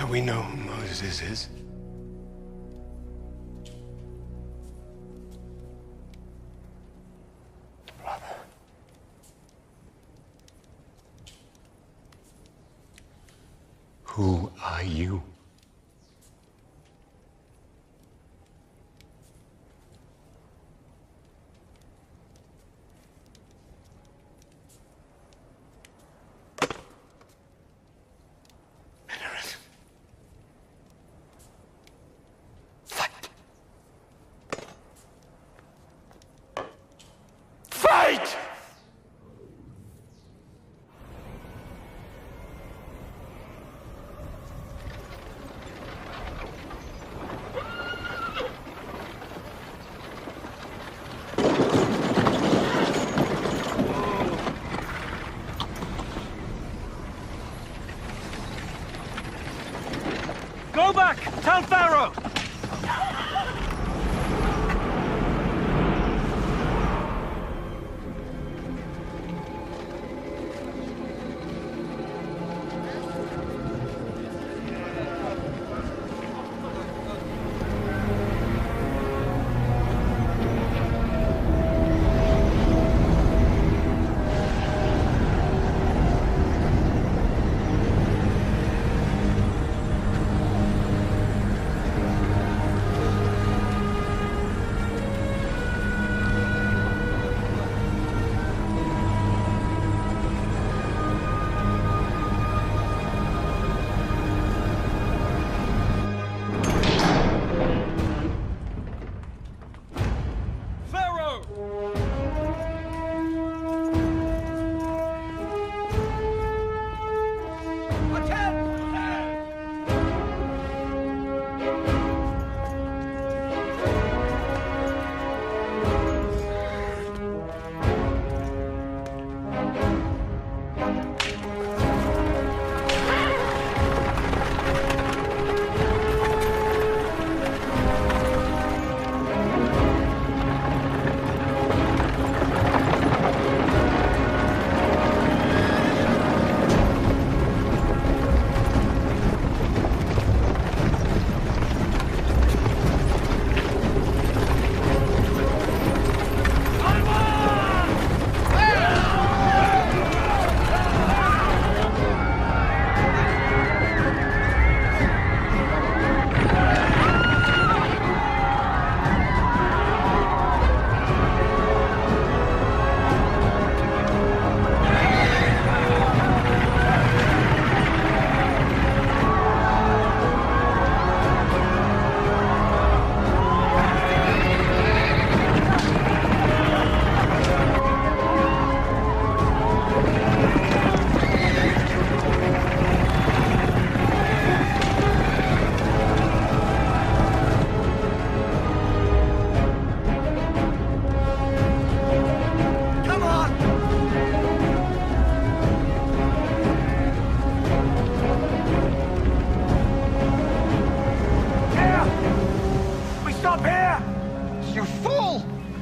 Now we know who Moses is. Brother. Who are you? Fight! Go back! Tell Pharaoh!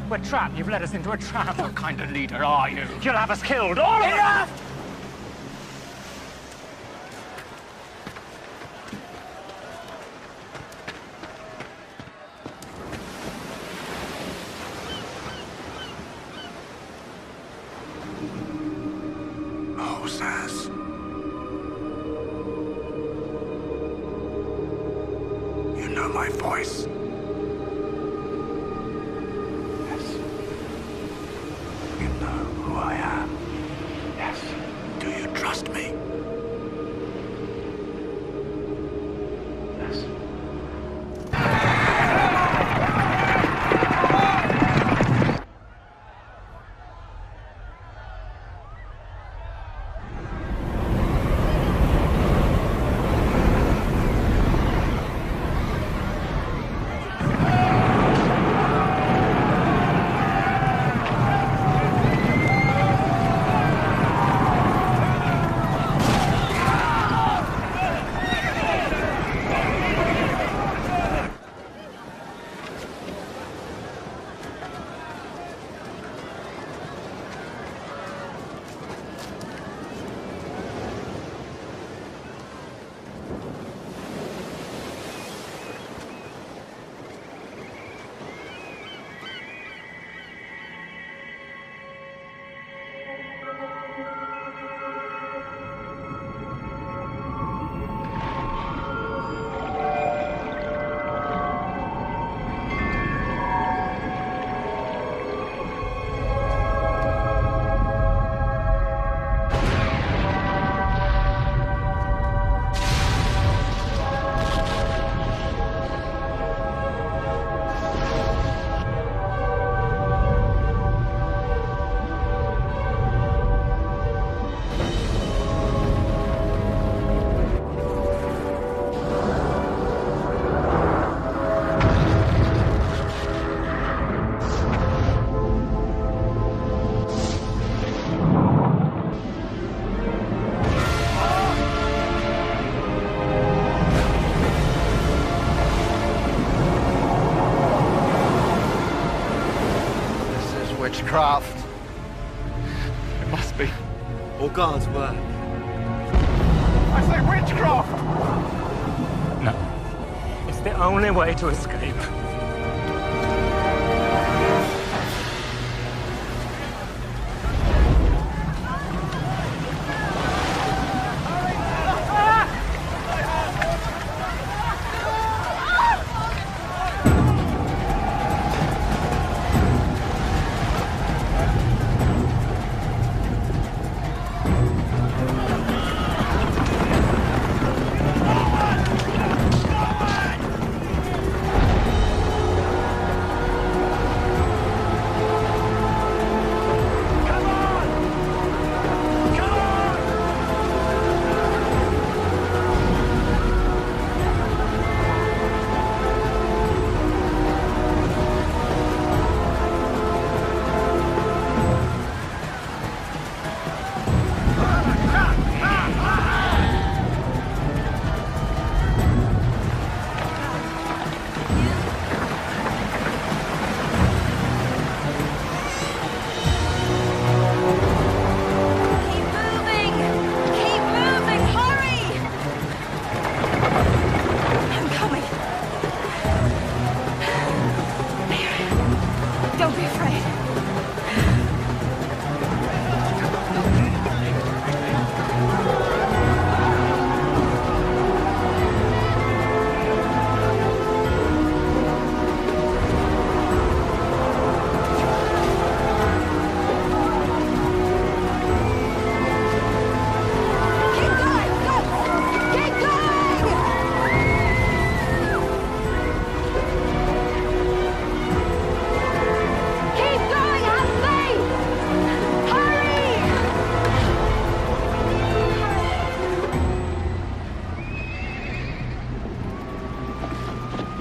We're trapped. You've led us into a trap. What kind of leader are you? You'll have us killed, all of us! Enough! Moses. You know my voice. Yes. You know who I am. Yes. Do you trust me? Yes. witchcraft. It must be. Or God's work. I say witchcraft! No. It's the only way to escape.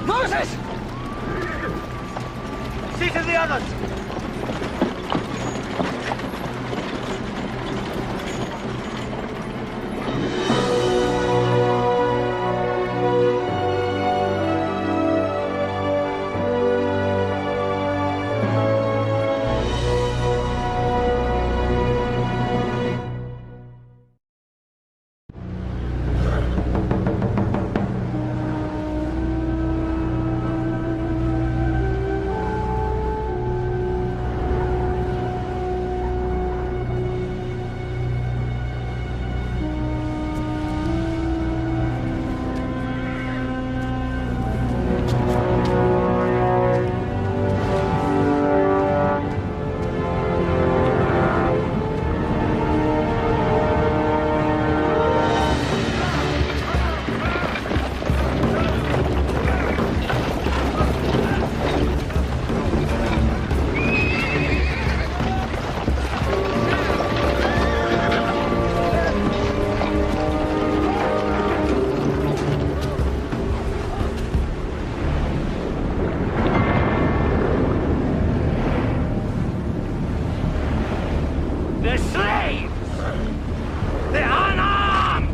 Moses! See to the others! They're slaves! They're unarmed!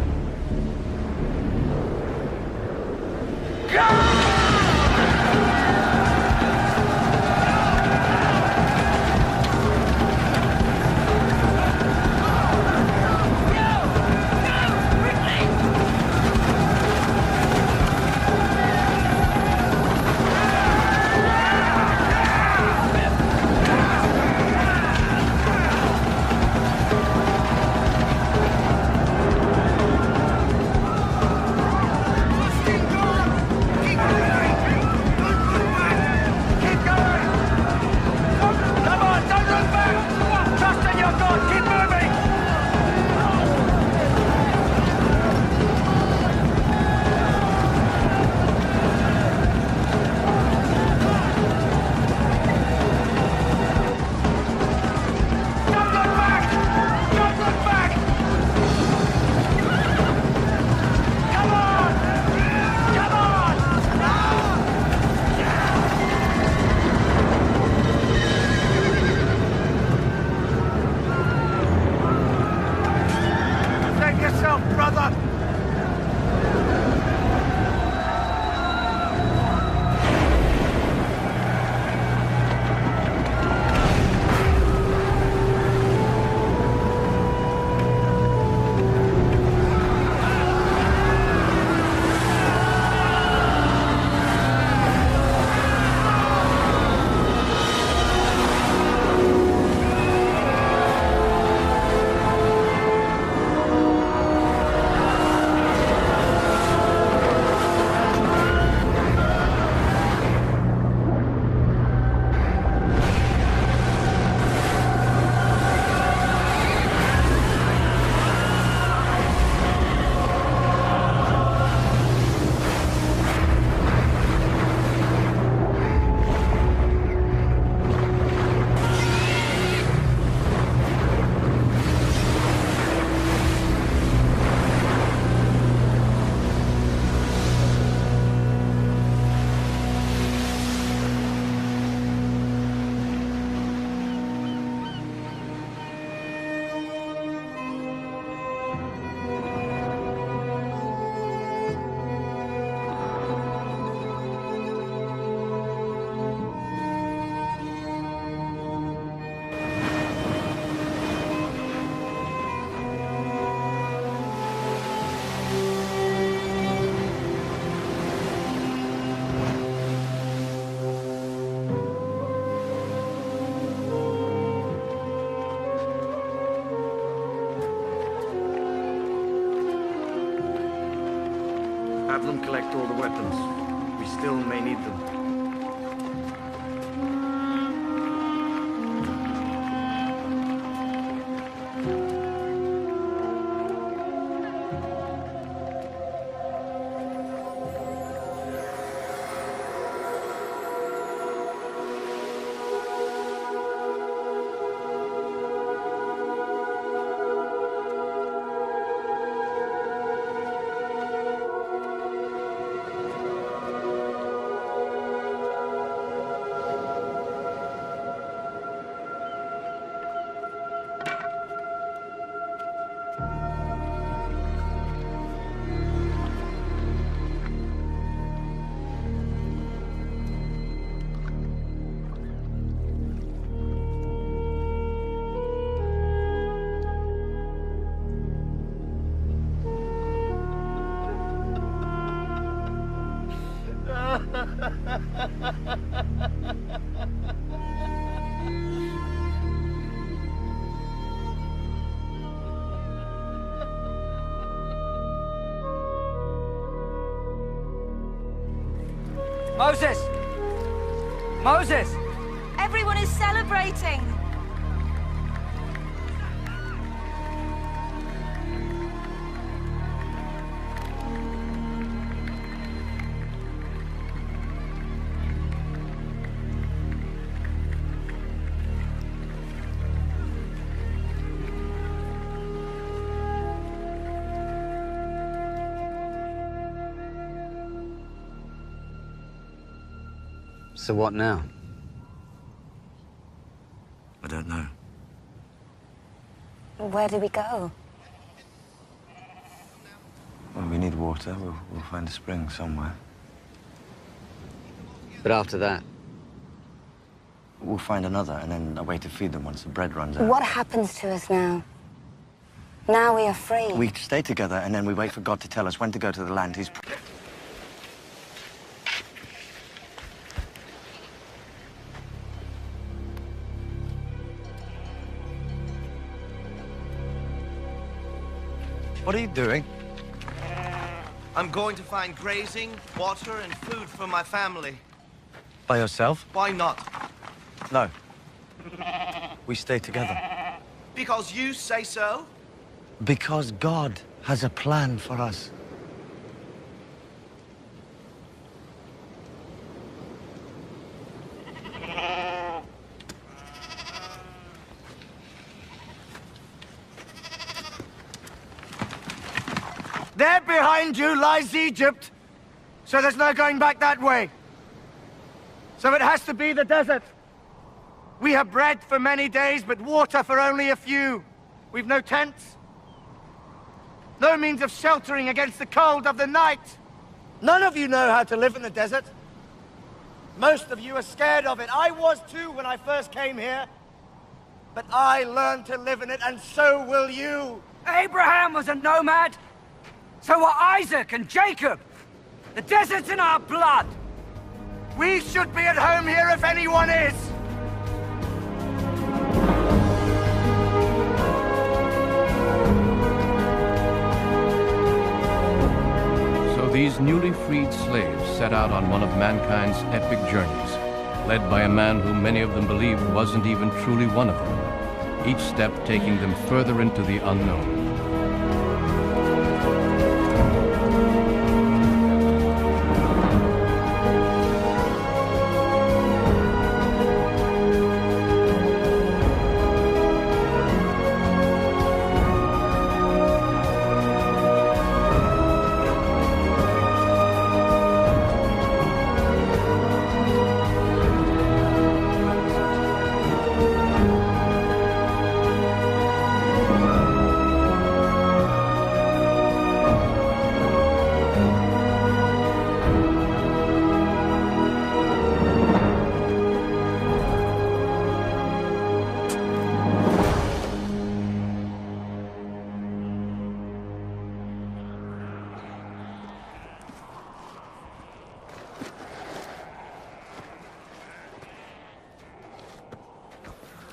Have them collect all the weapons. We still may need them. Moses! Moses! Everyone is celebrating! So what now? I don't know. Where do we go? When we need water, we'll find a spring somewhere. But after that? We'll find another, and then a way to feed them once the bread runs out. What happens to us now? Now we are free. We stay together, and then we wait for God to tell us when to go to the land He's... What are you doing? I'm going to find grazing, water, and food for my family. By yourself? Why not? No. We stay together. Because you say so? Because God has a plan for us. There behind you lies Egypt, so there's no going back that way. So it has to be the desert. We have bread for many days, but water for only a few. We've no tents, no means of sheltering against the cold of the night. None of you know how to live in the desert. Most of you are scared of it. I was too when I first came here. But I learned to live in it, and so will you. Abraham was a nomad. So were Isaac and Jacob. The desert's in our blood. We should be at home here if anyone is. So these newly freed slaves set out on one of mankind's epic journeys, led by a man who many of them believed wasn't even truly one of them, each step taking them further into the unknown.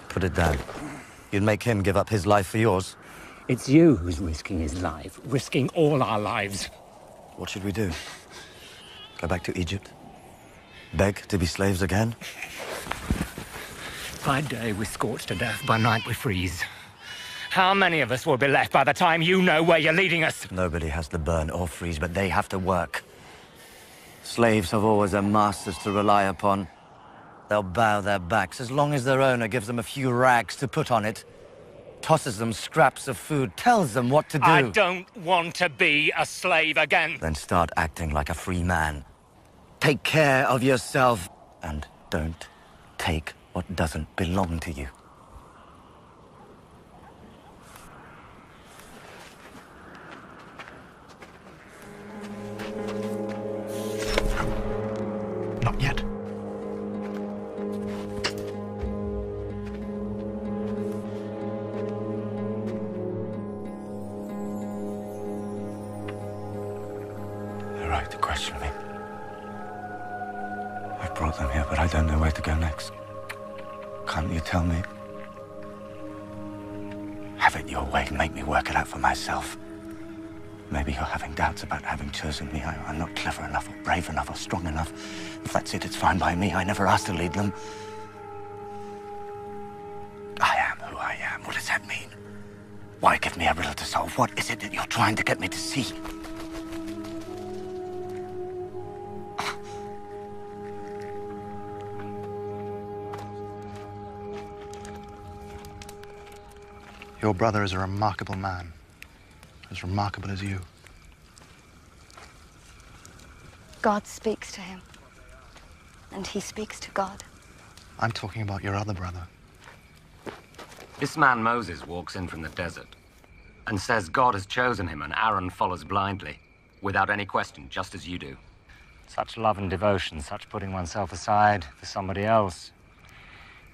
Put it down. You'd make him give up his life for yours? It's you who's risking his life, risking all our lives. What should we do? Go back to Egypt? Beg to be slaves again? By day we scorch to death, by night we freeze. How many of us will be left by the time you know where you're leading us? Nobody has to burn or freeze, but they have to work. Slaves have always their masters to rely upon. They'll bow their backs as long as their owner gives them a few rags to put on it, tosses them scraps of food, tells them what to do. I don't want to be a slave again. Then start acting like a free man. Take care of yourself, and don't take what doesn't belong to you. Not yet. You're right to question me. I've brought them here, but I don't know where to go next. Can't you tell me? Have it your way. Make me work it out for myself. Maybe you're having doubts about having chosen me. I'm not clever enough, or brave enough, or strong enough. If that's it, it's fine by me. I never asked to lead them. I am who I am. What does that mean? Why give me a riddle to solve? What is it that you're trying to get me to see? Your brother is a remarkable man. As remarkable as you. God speaks to him. And he speaks to God. I'm talking about your other brother. This man Moses walks in from the desert and says God has chosen him and Aaron follows blindly, without any question, just as you do. Such love and devotion, such putting oneself aside for somebody else.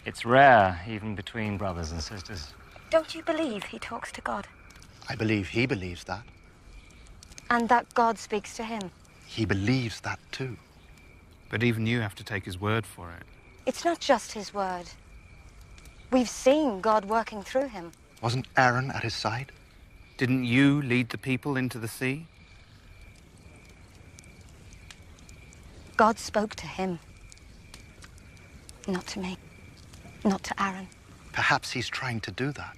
It's rare, even between brothers and sisters. Don't you believe he talks to God? I believe he believes that. And that God speaks to him? He believes that too. But even you have to take his word for it. It's not just his word. We've seen God working through him. Wasn't Aaron at his side? Didn't you lead the people into the sea? God spoke to him. Not to me. Not to Aaron. Perhaps he's trying to do that.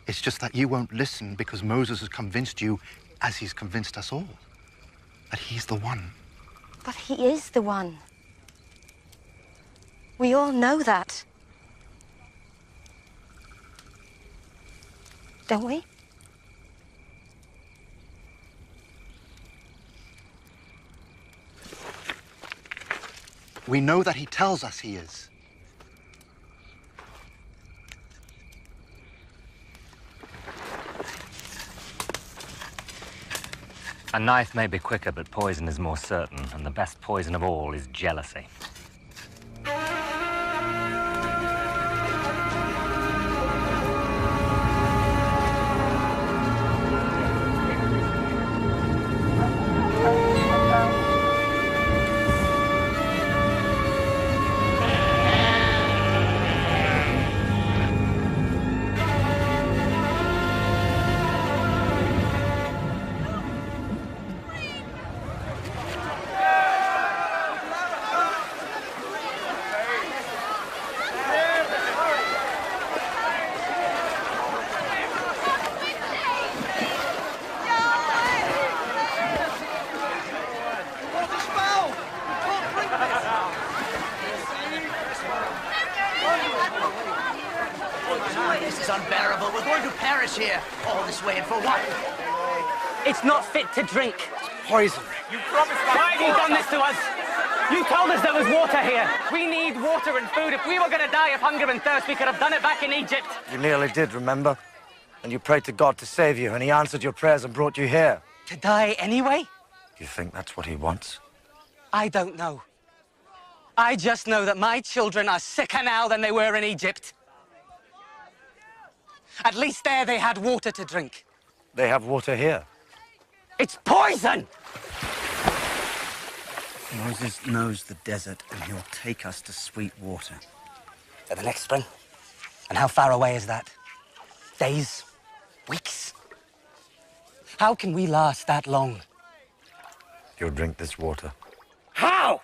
It's just that you won't listen because Moses has convinced you, as he's convinced us all, that he's the one. But he is the one. We all know that. Don't we? We know that he tells us he is. A knife may be quicker, but poison is more certain, and the best poison of all is jealousy. This is unbearable. We're going to perish here. All this way, and for what? It's not fit to drink. Poison. You promised us. Why have you done this to us? You told us there was water here. We need water and food. If we were going to die of hunger and thirst, we could have done it back in Egypt. You nearly did, remember? And you prayed to God to save you, and he answered your prayers and brought you here. To die anyway? You think that's what he wants? I don't know. I just know that my children are sicker now than they were in Egypt. At least there they had water to drink. They have water here. It's poison! Moses knows the desert, and he'll take us to sweet water. At the next spring? And how far away is that? Days? Weeks? How can we last that long? You'll drink this water. How?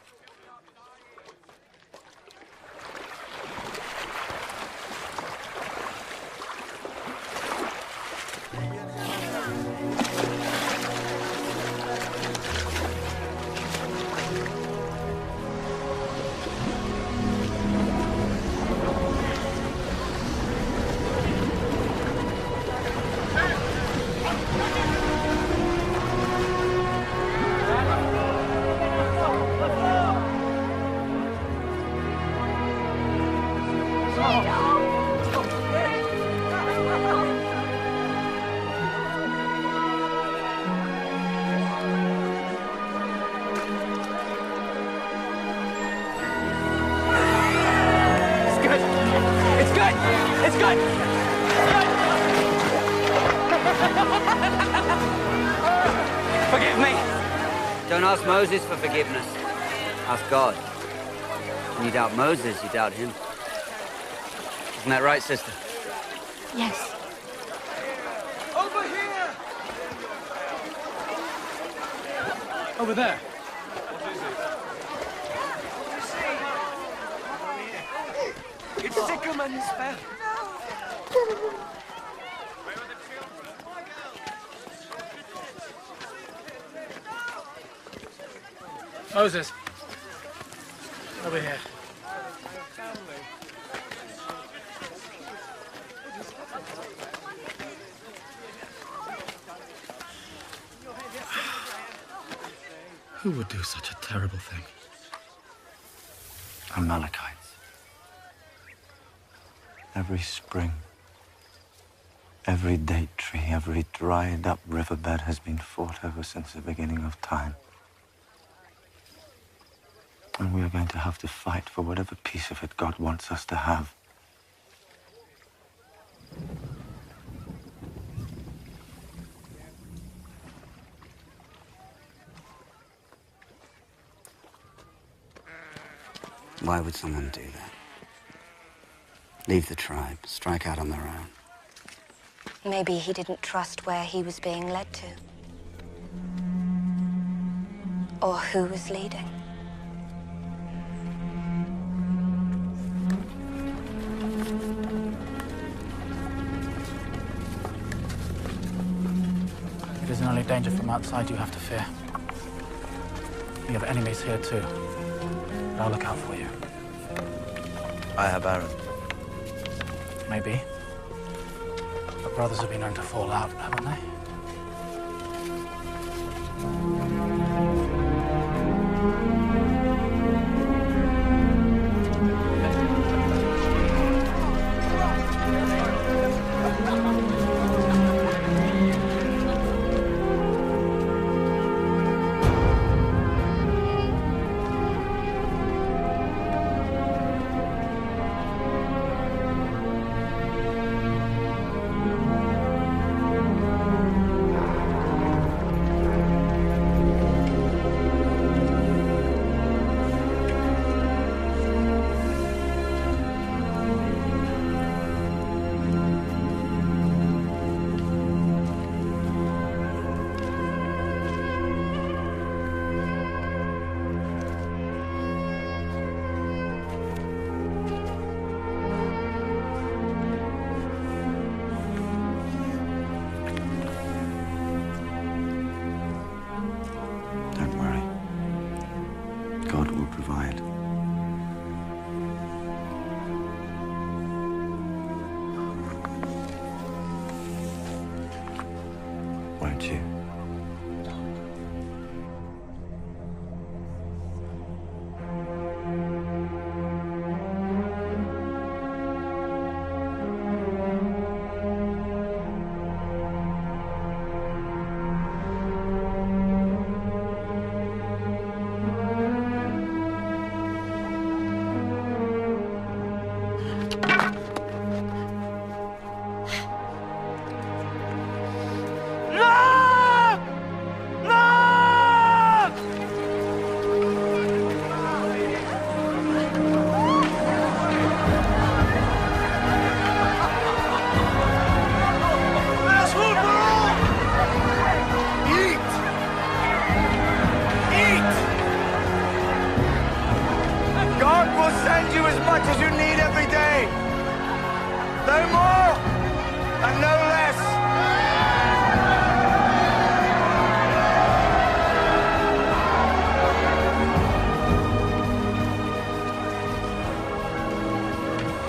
Forgive me. Don't ask Moses for forgiveness. Ask God. When you doubt Moses, you doubt him. Isn't that right, sister? Yes. Over here! Over there. It's Sycamores fell. Moses. Over here. Who would do such a terrible thing? Amalekites. Every spring, every date tree, every dried up riverbed has been fought over since the beginning of time. And we are going to have to fight for whatever piece of it God wants us to have. Why would someone do that? Leave the tribe, strike out on their own. Maybe he didn't trust where he was being led to. Or who was leading. It isn't only danger from outside you have to fear. You have enemies here too. But I'll look out for you. I have Aaron. Maybe. But brothers have been known to fall out, haven't they?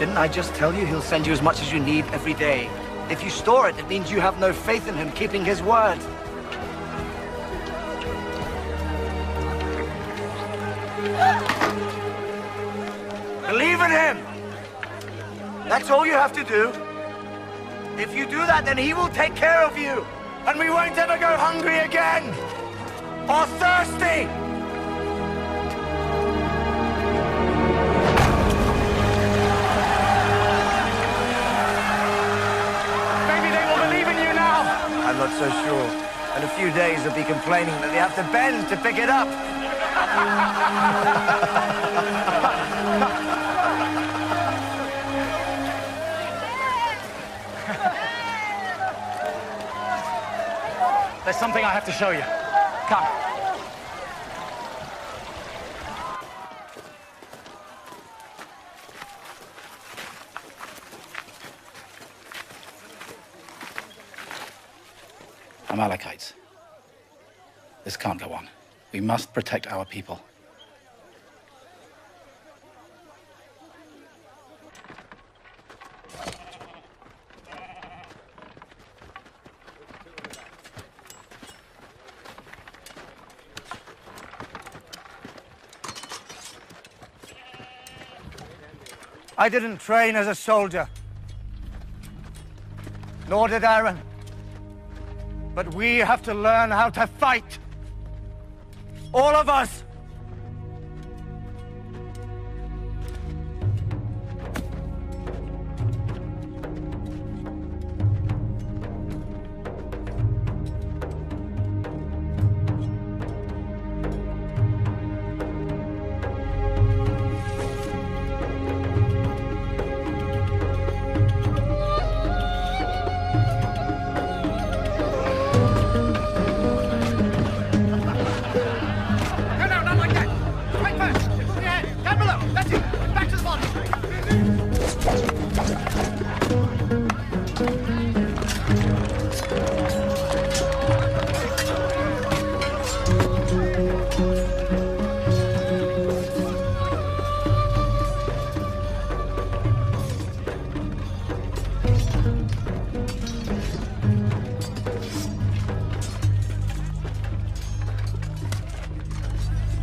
Didn't I just tell you he'll send you as much as you need every day? If you store it, it means you have no faith in him keeping his word. Believe in him! That's all you have to do. If you do that, then he will take care of you. And we won't ever go hungry again. Or thirsty. Maybe they will believe in you now. I'm not so sure. In a few days, they'll be complaining that they have to bend to pick it up. There's something I have to show you. Come. Amalekites. This can't go on. We must protect our people. I didn't train as a soldier. Nor did Aaron. But we have to learn how to fight. All of us.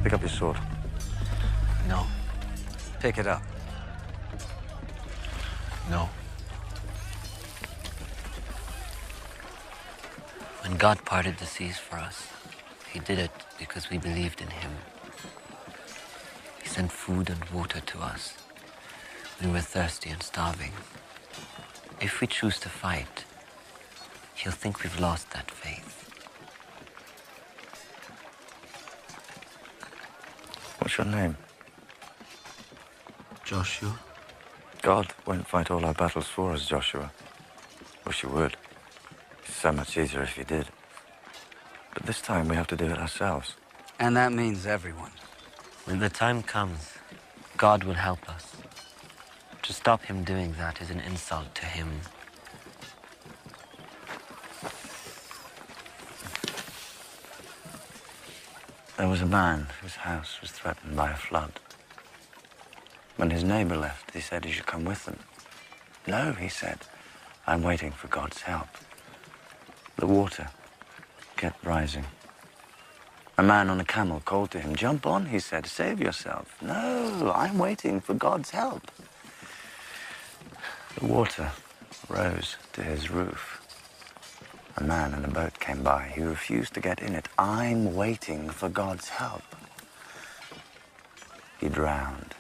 Pick up your sword. No. Pick it up. No. When God parted the seas for us, he did it because we believed in him. He sent food and water to us when we were thirsty and starving. If we choose to fight, he'll think we've lost that faith. What's your name? Joshua. God won't fight all our battles for us, Joshua. Wish he would. It's so much easier if he did. But this time we have to do it ourselves. And that means everyone. When the time comes, God will help us. To stop him doing that is an insult to him. There was a man whose house was threatened by a flood. When his neighbor left, he said he should come with them. No, he said, I'm waiting for God's help. The water kept rising. A man on a camel called to him. Jump on, he said, save yourself. No, I'm waiting for God's help. The water rose to his roof. A man in a boat came by. He refused to get in it. I'm waiting for God's help. He drowned.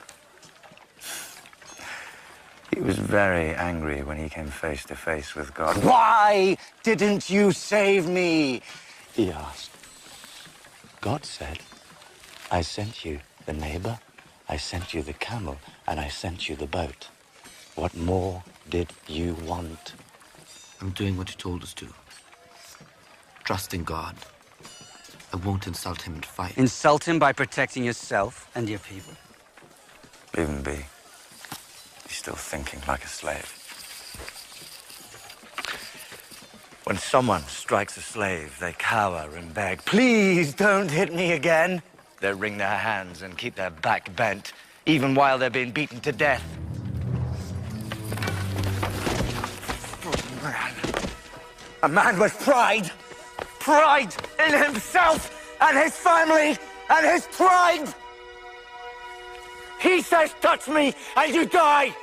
He was very angry when he came face to face with God. Why didn't you save me? He asked. God said, I sent you the neighbor, I sent you the camel, and I sent you the boat. What more did you want? I'm doing what you told us to. Trusting God. I won't insult him and fight. Insult him by protecting yourself and your people. Leave him be. He's still thinking like a slave. When someone strikes a slave, they cower and beg, please don't hit me again. They wring their hands and keep their back bent, even while they're being beaten to death. A man with pride. Pride in himself and his family and his tribe. He says, touch me and you die.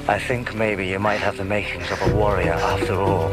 I think maybe you might have the makings of a warrior after all.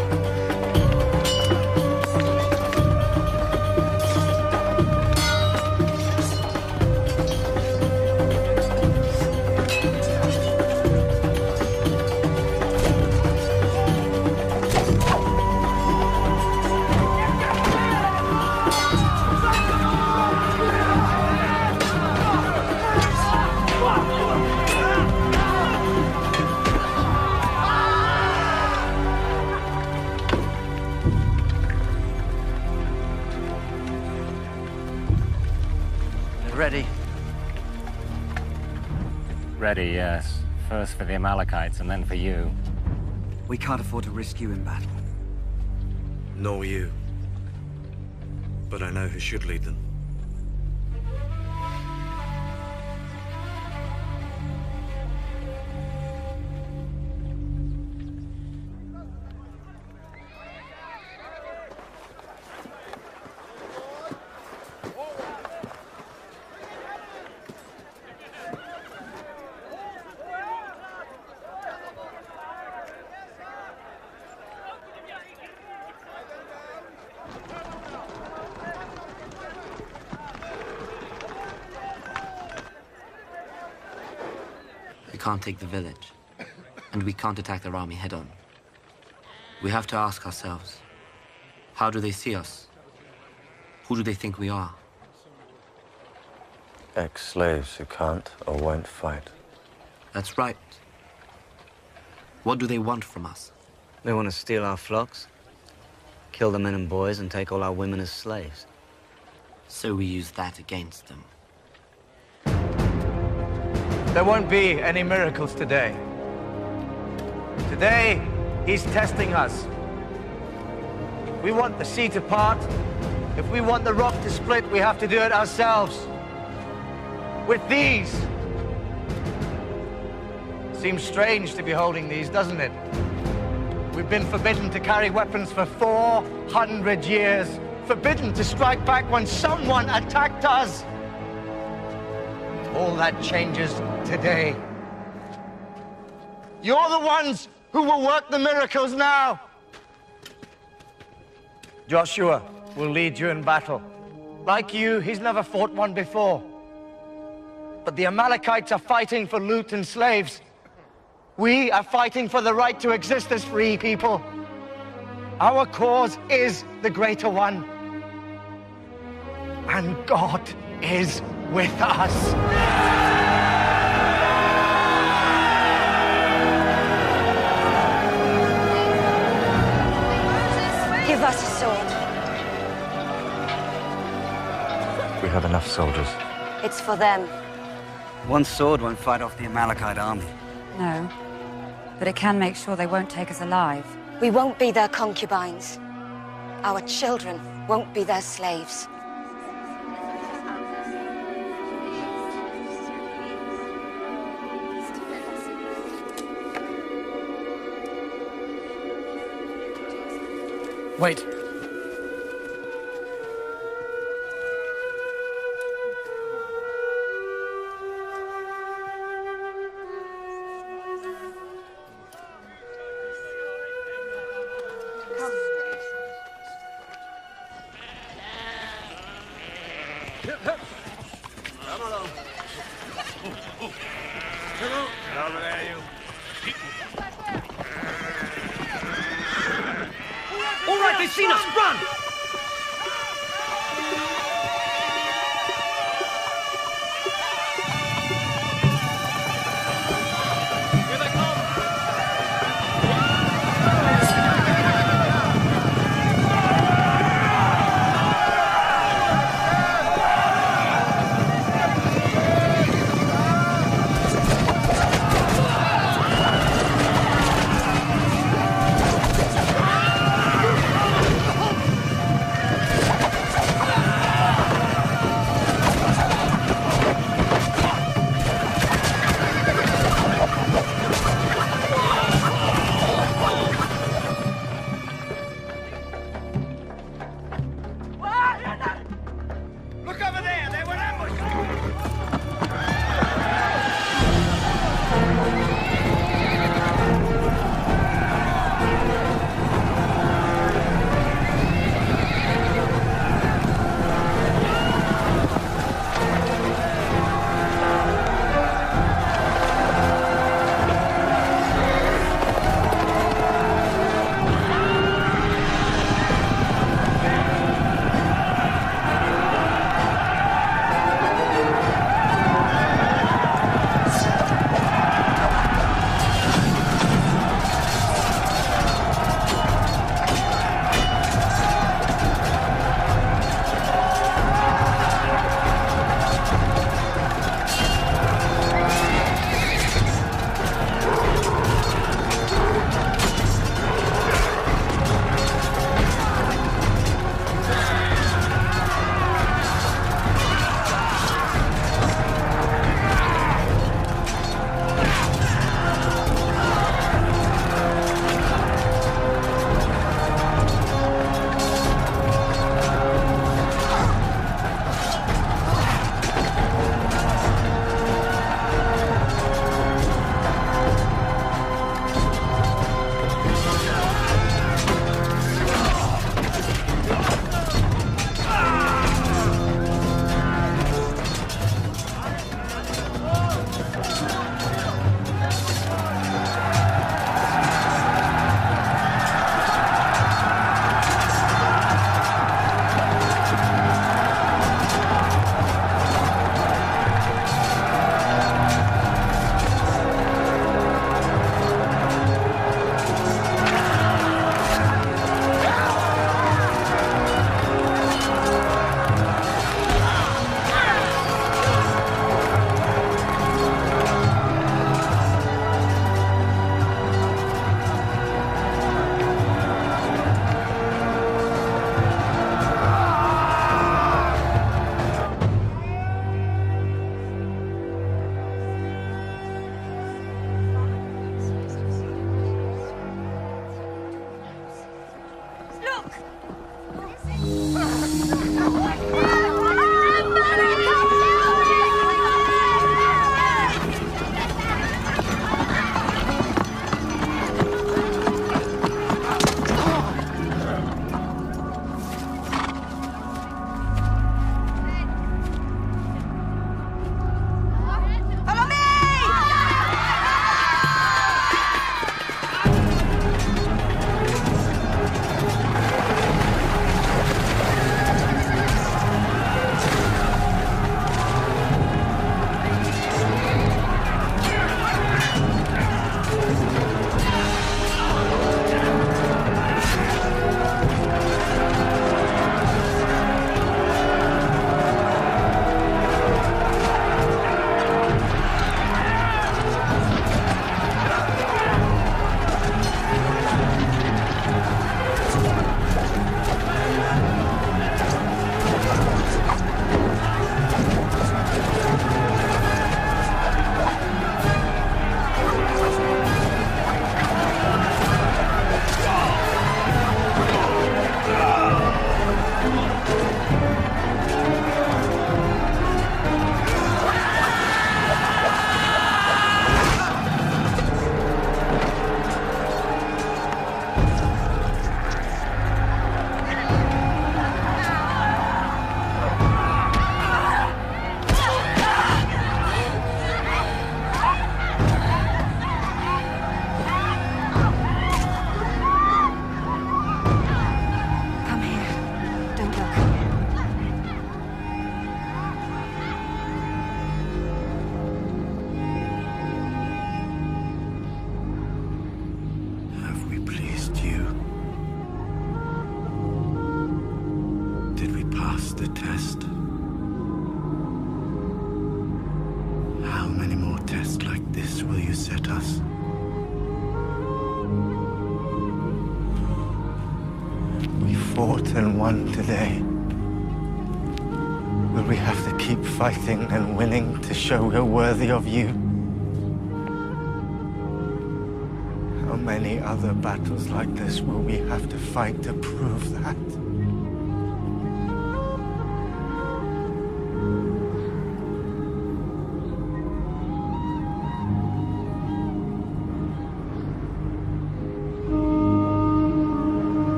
Ready? Ready, yes. First for the Amalekites and then for you. We can't afford to risk you in battle. Nor you. But I know who should lead them. We can't take the village, and we can't attack their army head-on. We have to ask ourselves, how do they see us? Who do they think we are? Ex-slaves who can't or won't fight. That's right. What do they want from us? They want to steal our flocks, kill the men and boys, and take all our women as slaves. So we use that against them. There won't be any miracles today. Today, he's testing us. If we want the sea to part, if we want the rock to split, we have to do it ourselves. With these. Seems strange to be holding these, doesn't it? We've been forbidden to carry weapons for 400 years. Forbidden to strike back when someone attacked us. All that changes today. You're the ones who will work the miracles now. Joshua will lead you in battle. Like you, he's never fought one before. But the Amalekites are fighting for loot and slaves. We are fighting for the right to exist as free people. Our cause is the greater one. And God is with us. Give us a sword. We have enough soldiers. It's for them. One sword won't fight off the Amalekite army. No, but it can make sure they won't take us alive. We won't be their concubines. Our children won't be their slaves. Wait. Come along. Get over there, you. All right, they've seen us. Run! the test. How many more tests like this will you set us? We fought and won today. Will we have to keep fighting and winning to show we're worthy of you? How many other battles like this will we have to fight to prove that?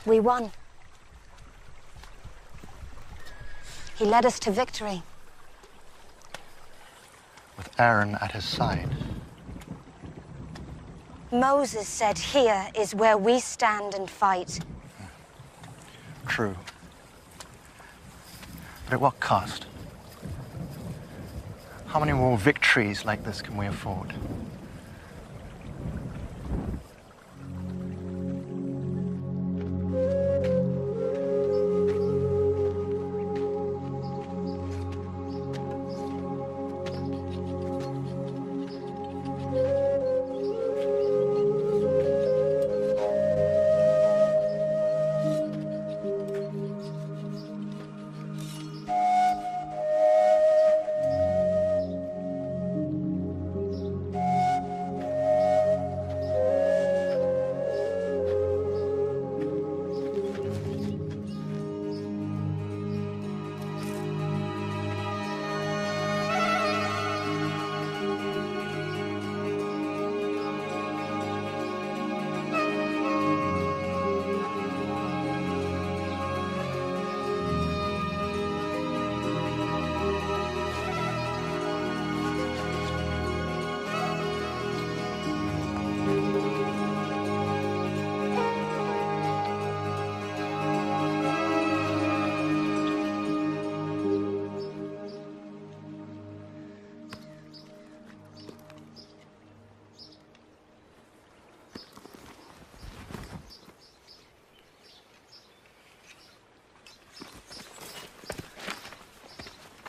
We won. He led us to victory. With Aaron at his side. Moses said, "Here is where we stand and fight." True. But at what cost? How many more victories like this can we afford?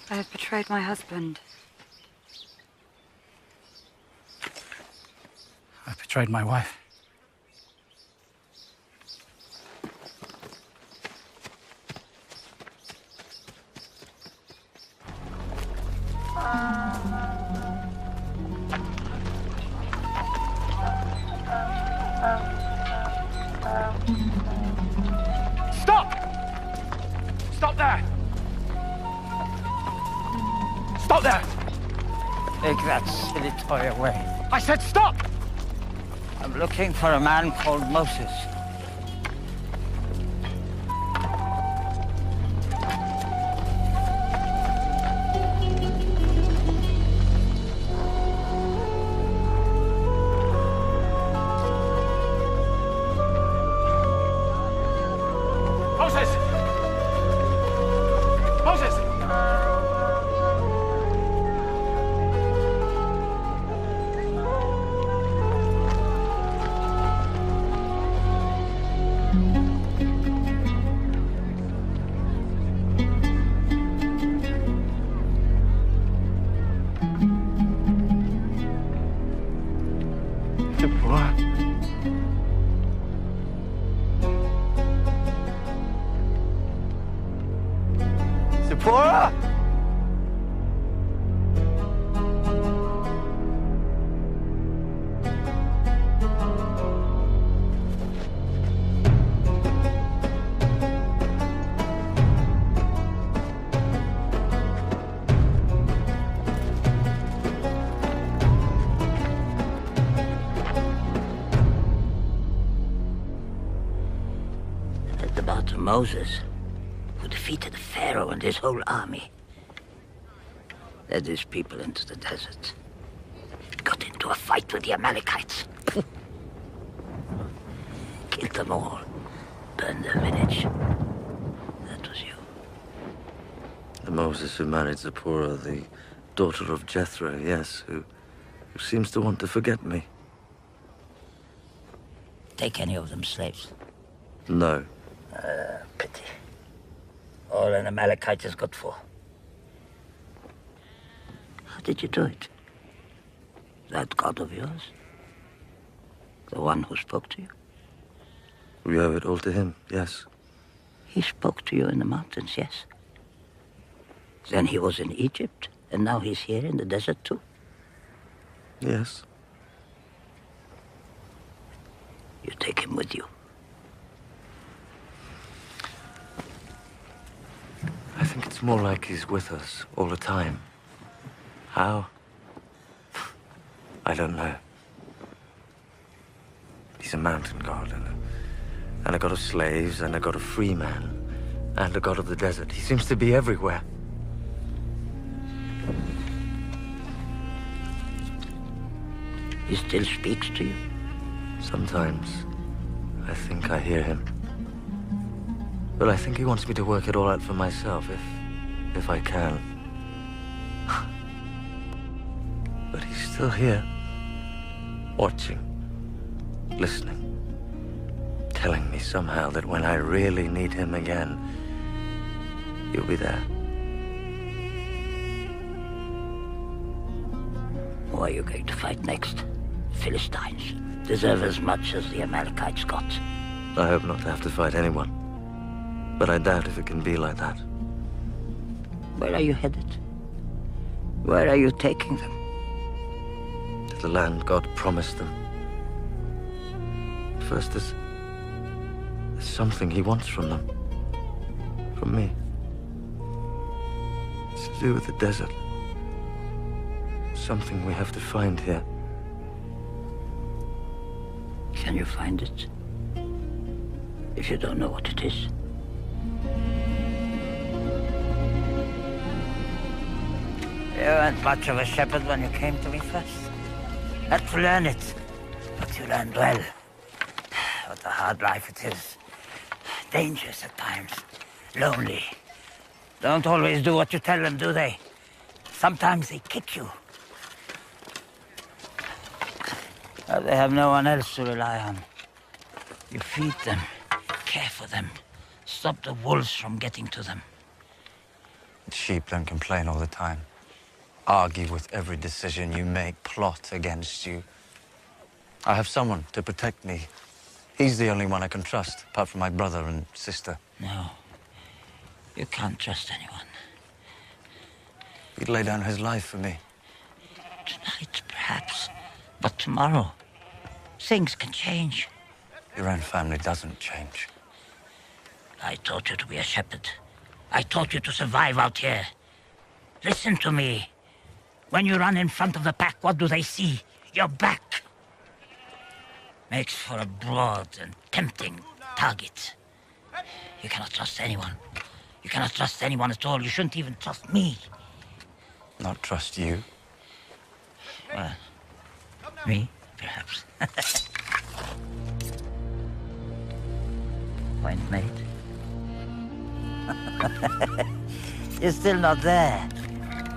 I have betrayed my husband. I betrayed my wife. Stop! Stop there! Stop there! Take that silly toy away. I said stop! I'm looking for a man called Moses. Moses! Moses! What about Moses, who defeated the Pharaoh and his whole army? Led his people into the desert. Got into a fight with the Amalekites. Killed them all. Burned their village. That was you. The Moses who married Zipporah, the daughter of Jethro, yes, who seems to want to forget me. Take any of them slaves? No. Pity. All an Amalekite is good for. How did you do it? That God of yours? The one who spoke to you? We owe it all to him, yes. He spoke to you in the mountains, yes. Then he was in Egypt, and now he's here in the desert too? Yes. You take him with you. I think it's more like he's with us all the time. How? I don't know. He's a mountain god, and a god of slaves, and a god of free man, and a god of the desert. He seems to be everywhere. He still speaks to you? Sometimes I think I hear him. But I think he wants me to work it all out for myself, if I can. But he's still here, watching, listening, telling me somehow that when I really need him again, he'll be there. Who are you going to fight next? Philistines. Deserve as much as the Amalekites got. I hope not to have to fight anyone. But I doubt if it can be like that. Where are you headed? Where are you taking them? To the land God promised them. First, there's something he wants from them. From me. It's to do with the desert. Something we have to find here. Can you find it? If you don't know what it is. You weren't much of a shepherd when you came to me first. Had to learn it. But you learned well. What a hard life it is. Dangerous at times. Lonely. Don't always do what you tell them, do they? Sometimes they kick you. But they have no one else to rely on. You feed them, care for them, stop the wolves from getting to them. Sheep don't complain all the time. Argue with every decision you make, plot against you. I have someone to protect me. He's the only one I can trust, apart from my brother and sister. No, you can't trust anyone. He'd lay down his life for me. Tonight, perhaps, but tomorrow, things can change. Your own family doesn't change. I taught you to be a shepherd. I taught you to survive out here. Listen to me. When you run in front of the pack, what do they see? Your back. Makes for a broad and tempting target. You cannot trust anyone. You cannot trust anyone at all. You shouldn't even trust me. Not trust you? Well, me, perhaps. Point made. You're still not there.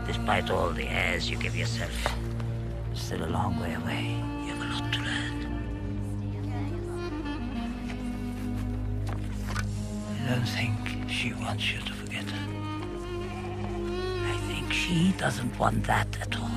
Despite all the airs you give yourself. Still a long way away. You have a lot to learn. I don't think she wants you to forget her. I think she doesn't want that at all.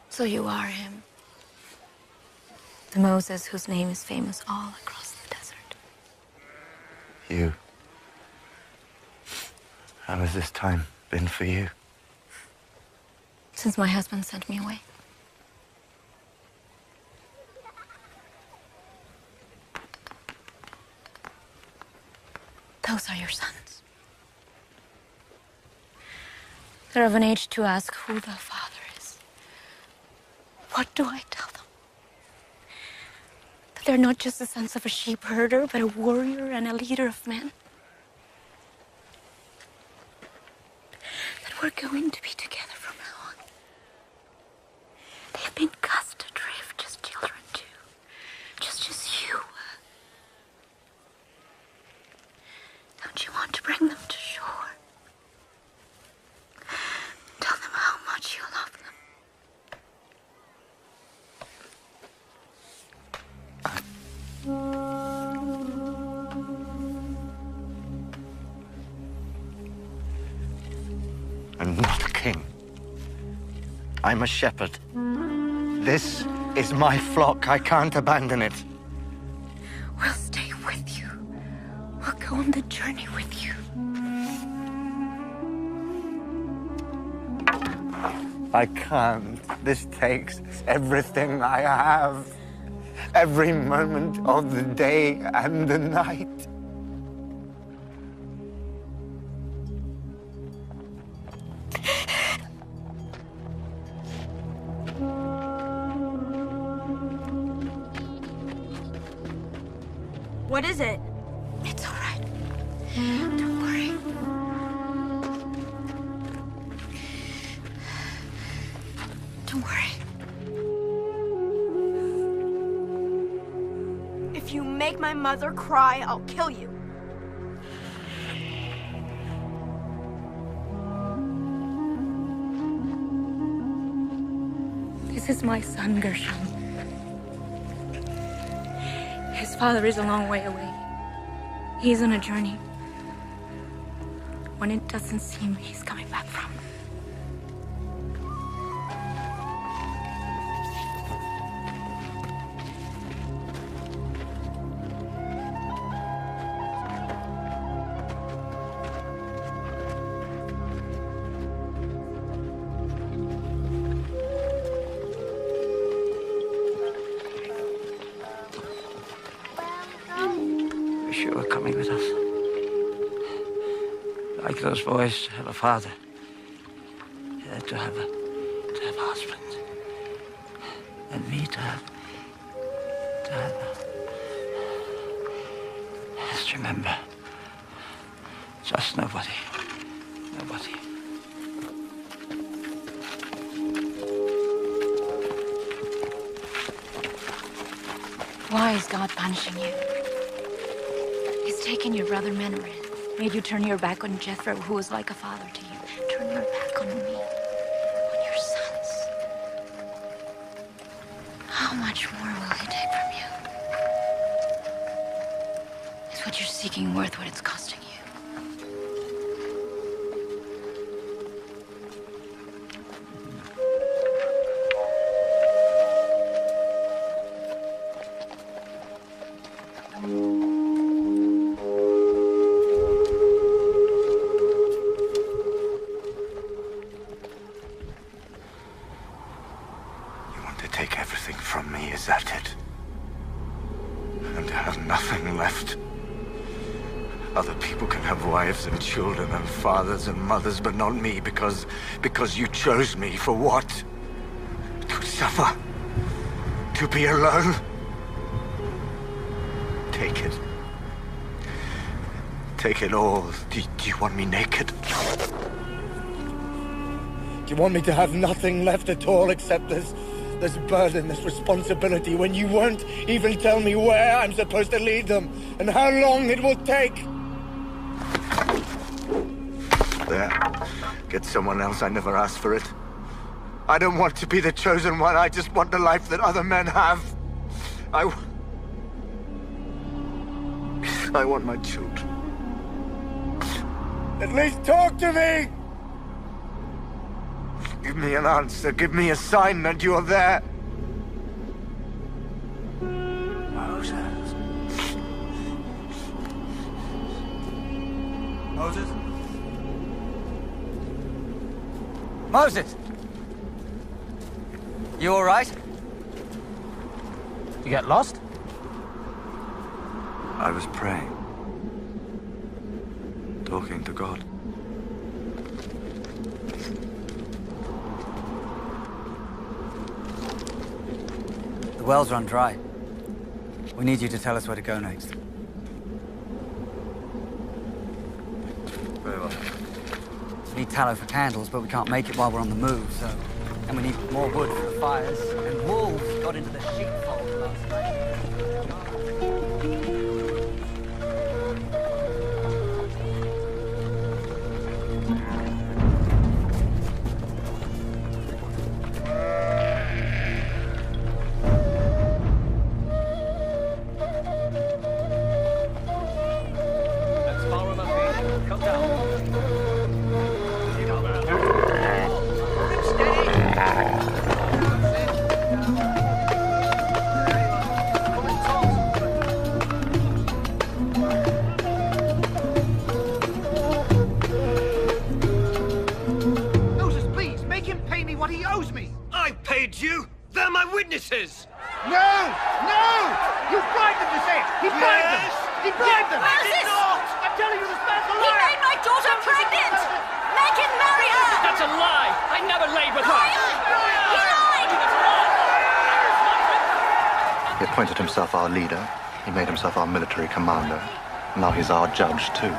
So you are him. The Moses whose name is famous all across the desert. You. How has this time been for you? Since my husband sent me away. Those are your sons. They're of an age to ask who their father is. What do I tell them? That they're not just the sons of a sheep herder, but a warrior and a leader of men? That we're going to be together from now on. They have been cast adrift as children too, just as you were. Don't you want to bring them to shore? Tell them how much you love them. I'm not a king. I'm a shepherd. This is my flock. I can't abandon it. We'll stay with you. We'll go on the journey with you. I can't. This takes everything I have. Every moment of the day and the night. What is it? It's all right. Don't worry. Don't worry. If you make my mother cry, I'll kill you. This is my son, Gershom. His father is a long way away. He's on a journey. When it doesn't seem he's coming back from. Wish you were coming with us. Like those boys to have a father. Yeah, to have a husband. And me to have Just remember. Just nobody. Nobody. Why is God punishing you? He's taken your brother Menred, made you turn your back on Jethro, who was like a father to you. Turn your back on me, on your sons. How much more will he take from you? Is what you're seeking worth what it's costing you? And children and fathers and mothers, but not me, because you chose me for what? To suffer? To be alone? Take it. Take it all. Do you want me naked? Do you want me to have nothing left at all except this burden, this responsibility, when you won't even tell me where I'm supposed to lead them and how long it will take? There. Get someone else. I never asked for it. I don't want to be the chosen one. I just want the life that other men have. I want my children. At least talk to me! Give me an answer. Give me a sign that you're there. Moses. Moses? Moses! You all right? You get lost? I was praying. Talking to God. The well's run dry. We need you to tell us where to go next. Very well. We need tallow for candles, but we can't make it while we're on the move, so... And we need more wood for the fires. And wolves got into the sheepfold last night. witnesses! No! No! You bribed them to say it! He bribed them! He bribed them! Moses! I did not! I'm telling you, this man's a He liar! made my daughter pregnant! Make him marry her! That's a lie! I never laid with her! He appointed himself our leader. He made himself our military commander. Now he's our judge, too.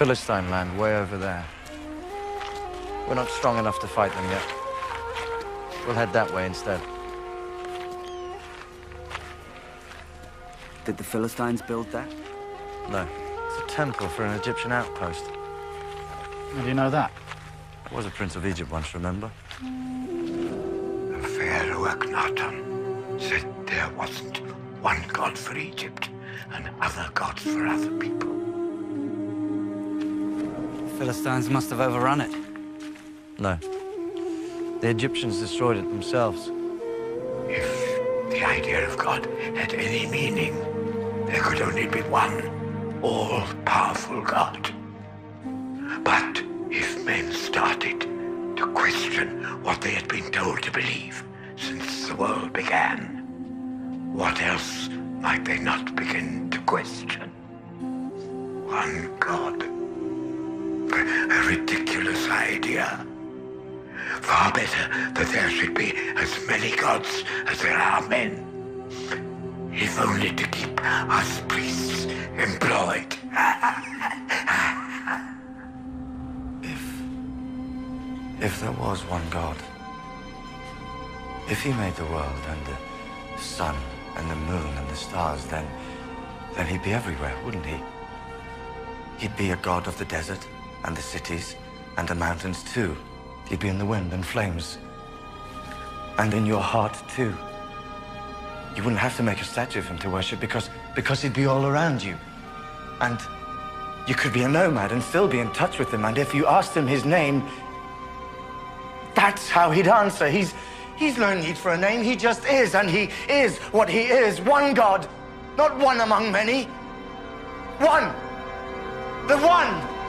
Philistine land way over there. We're not strong enough to fight them yet. We'll head that way instead. Did the Philistines build that? No. It's a temple for an Egyptian outpost. How do you know that? I was a prince of Egypt once, remember? The Pharaoh Akhenaten said there wasn't one god for Egypt and other gods for other people. Philistines must have overrun it. No. The Egyptians destroyed it themselves. If the idea of God had any meaning, there could only be one all-powerful God. But if men started to question what they had been told to believe since the world began, what else might they not begin to question? One God. A ridiculous idea. Far better that there should be as many gods as there are men. If only to keep us priests employed. If there was one God, if he made the world and the sun and the moon and the stars, then he'd be everywhere, wouldn't he? He'd be a god of the desert and the cities and the mountains too. He'd be in the wind and flames. And in your heart too. You wouldn't have to make a statue of him to worship because he'd be all around you. And You could be a nomad and still be in touch with him, and if you asked him his name, that's how he'd answer. He's no need for a name, he just is, and he is what he is. One God, not one among many. One! The one!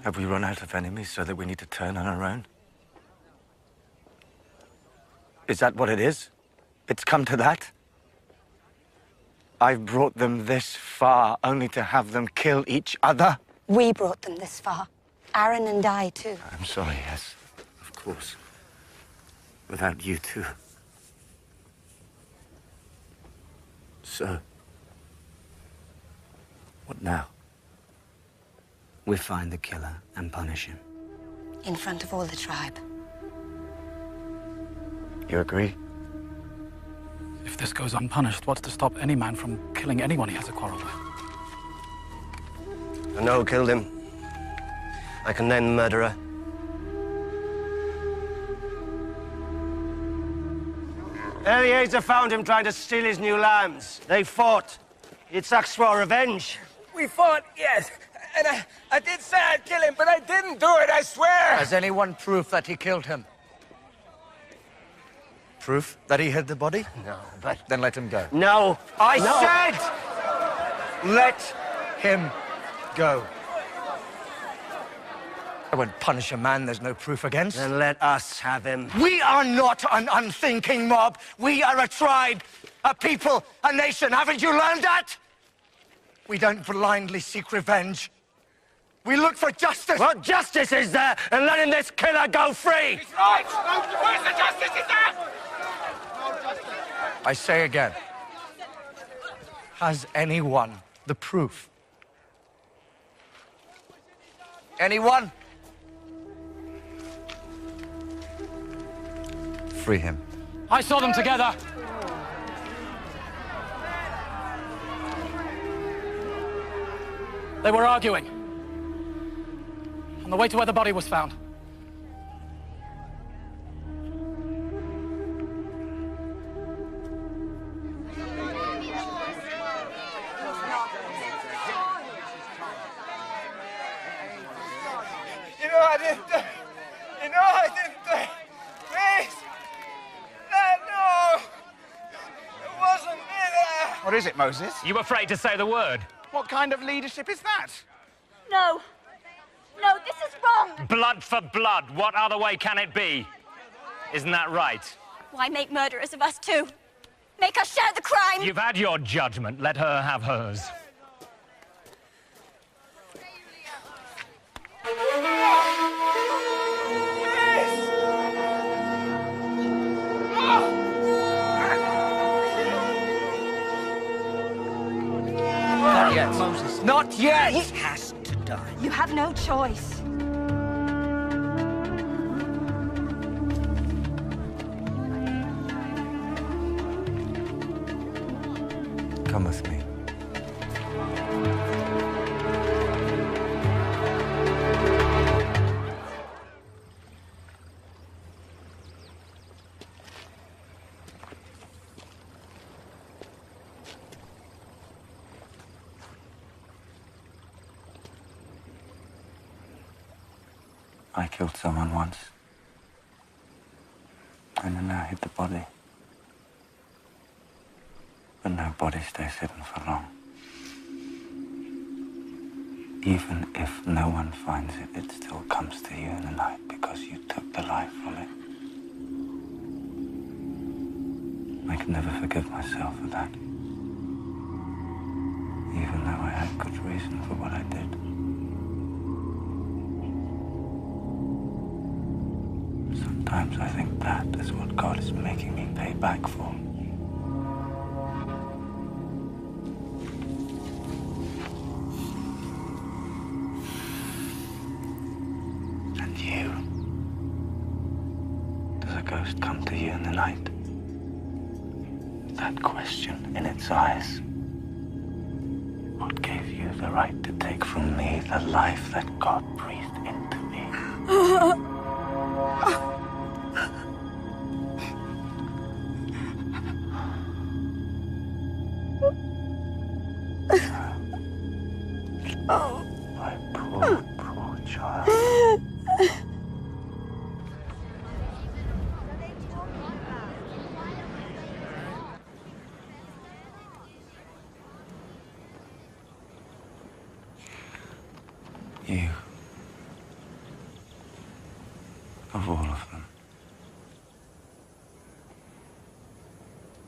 Have we run out of enemies so that we need to turn on our own? Is that what it is? It's come to that? I've brought them this far only to have them kill each other? We brought them this far. Aaron and I, too. I'm sorry, yes. Of course. Without you, too. So, what now? We find the killer and punish him. In front of all the tribe. You agree? If this goes unpunished, what's to stop any man from killing anyone he has a quarrel with? I know who killed him. I can name the murderer. Eliezer found him trying to steal his new lambs. They fought. Yitzhak swore revenge. We fought, yes. And I did say I'd kill him, but I didn't do it, I swear! Has anyone proof that he killed him? Proof that he hid the body? No, but... Then let him go. No! I said! Let him go. I won't punish a man there's no proof against. Then let us have him. We are not an unthinking mob. We are a tribe, a people, a nation. Haven't you learned that? We don't blindly seek revenge. We look for justice. What justice is there in letting this killer go free? He's right! Where's the justice? Is there? I say again, has anyone the proof? Anyone? Free him. I saw them together. They were arguing on the way to where the body was found. I didn't do it. I didn't do it. Please. No. It wasn't me. What is it, Moses? You afraid to say the word? What kind of leadership is that? No. No, this is wrong. Blood for blood. What other way can it be? Isn't that right? Why make murderers of us too? Make us share the crime. You've had your judgment. Let her have hers. Not yet, Moses. Not yet! He has to die. You have no choice. Come with me. I killed someone once. And then I hid the body. But no body stays hidden for long. Even if no one finds it, it still comes to you in the night because you took the life from it. I can never forgive myself for that. Even though I had good reason for what I did. Sometimes I think that is what God is making me pay back for. And you? Does a ghost come to you in the night? That question in its eyes. What gave you the right to take from me the life that God breathed into me? My poor child. You. Of all of them.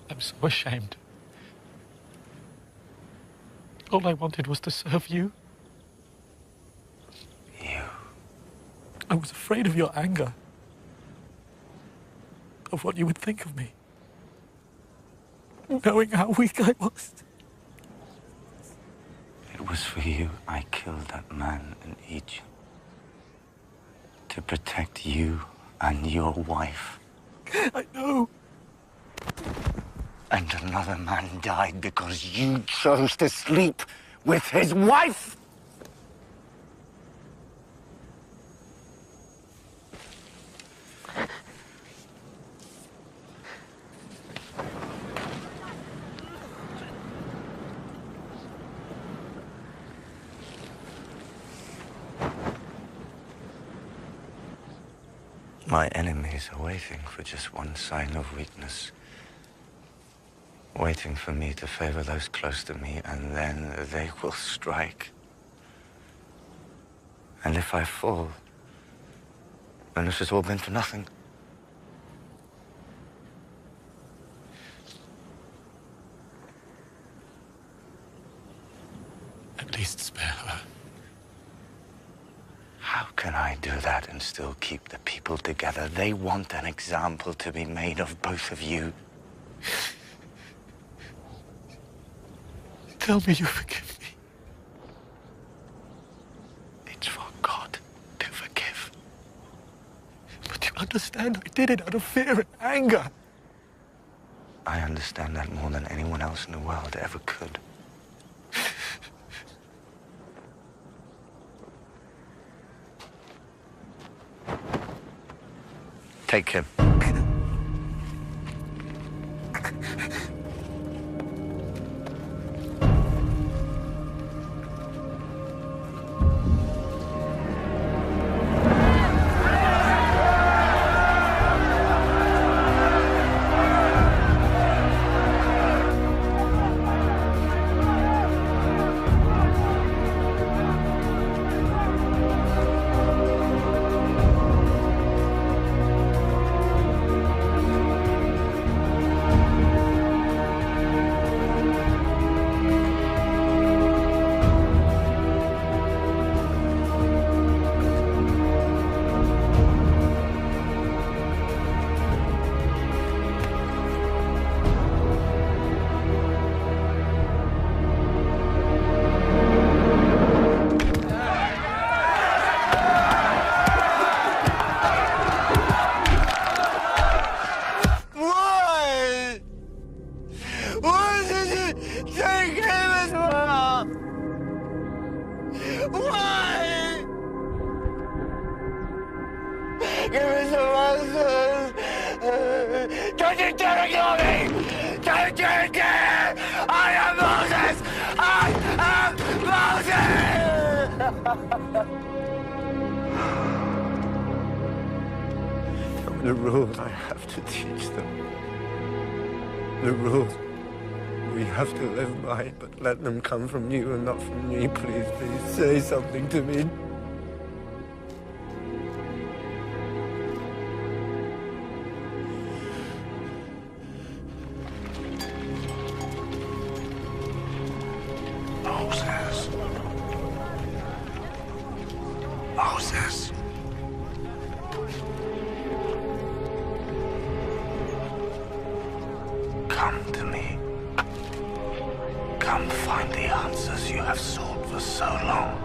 I'm so ashamed. All I wanted was to serve you. You. I was afraid of your anger. Of what you would think of me. Knowing how weak I was. It was for you I killed that man in Egypt. To protect you and your wife. I know. And another man died because you chose to sleep with his wife. My enemies are waiting for just one sign of weakness. Waiting for me to favor those close to me, and then they will strike. And if I fall, then this has all been for nothing. At least spare her. How can I do that and still keep the people together? They want an example to be made of both of you. Tell me you forgive me. It's for God to forgive. But you understand I did it out of fear and anger. I understand that more than anyone else in the world ever could. Take him. Don't you dare ignore me! Don't you dare! I am Moses! I am Moses! The rules I have to teach them. The rules we have to live by, but let them come from you and not from me. Please, please, say something to me. Moses. Moses. Come to me. Come find the answers you have sought for so long.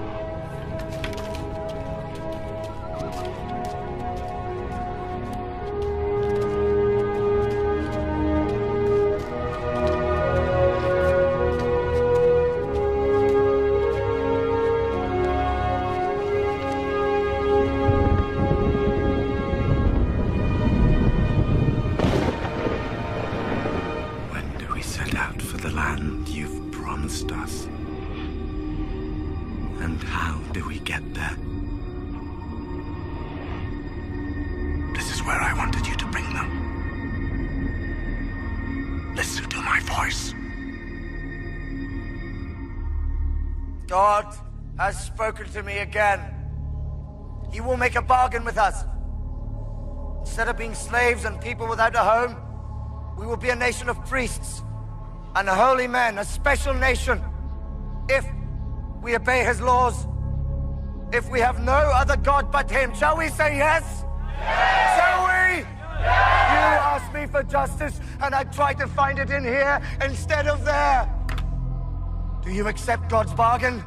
God has spoken to me again. He will make a bargain with us. Instead of being slaves and people without a home, we will be a nation of priests and holy men, a special nation. If we obey his laws, if we have no other God but him, shall we say yes? Yes! Shall we? Yes! You asked me for justice, and I tried to find it in here instead of there. Do you accept God's bargain,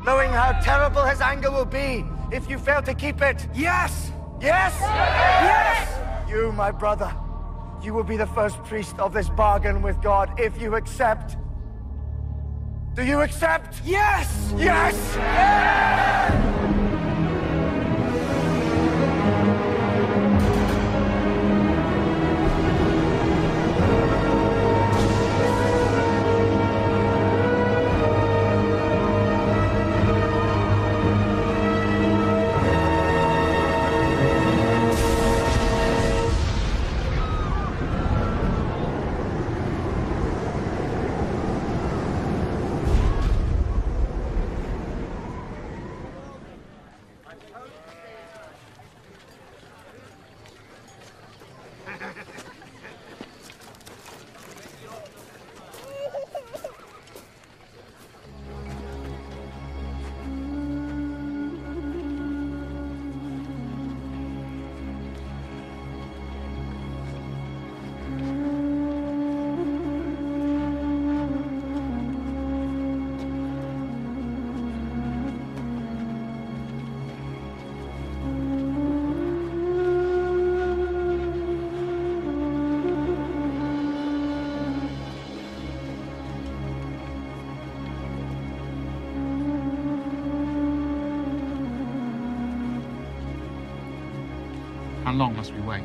knowing how terrible his anger will be if you fail to keep it? Yes! Yes? Yes! You, my brother, you will be the first priest of this bargain with God if you accept. Do you accept? Yes! Yes! Yes! How long must we wait?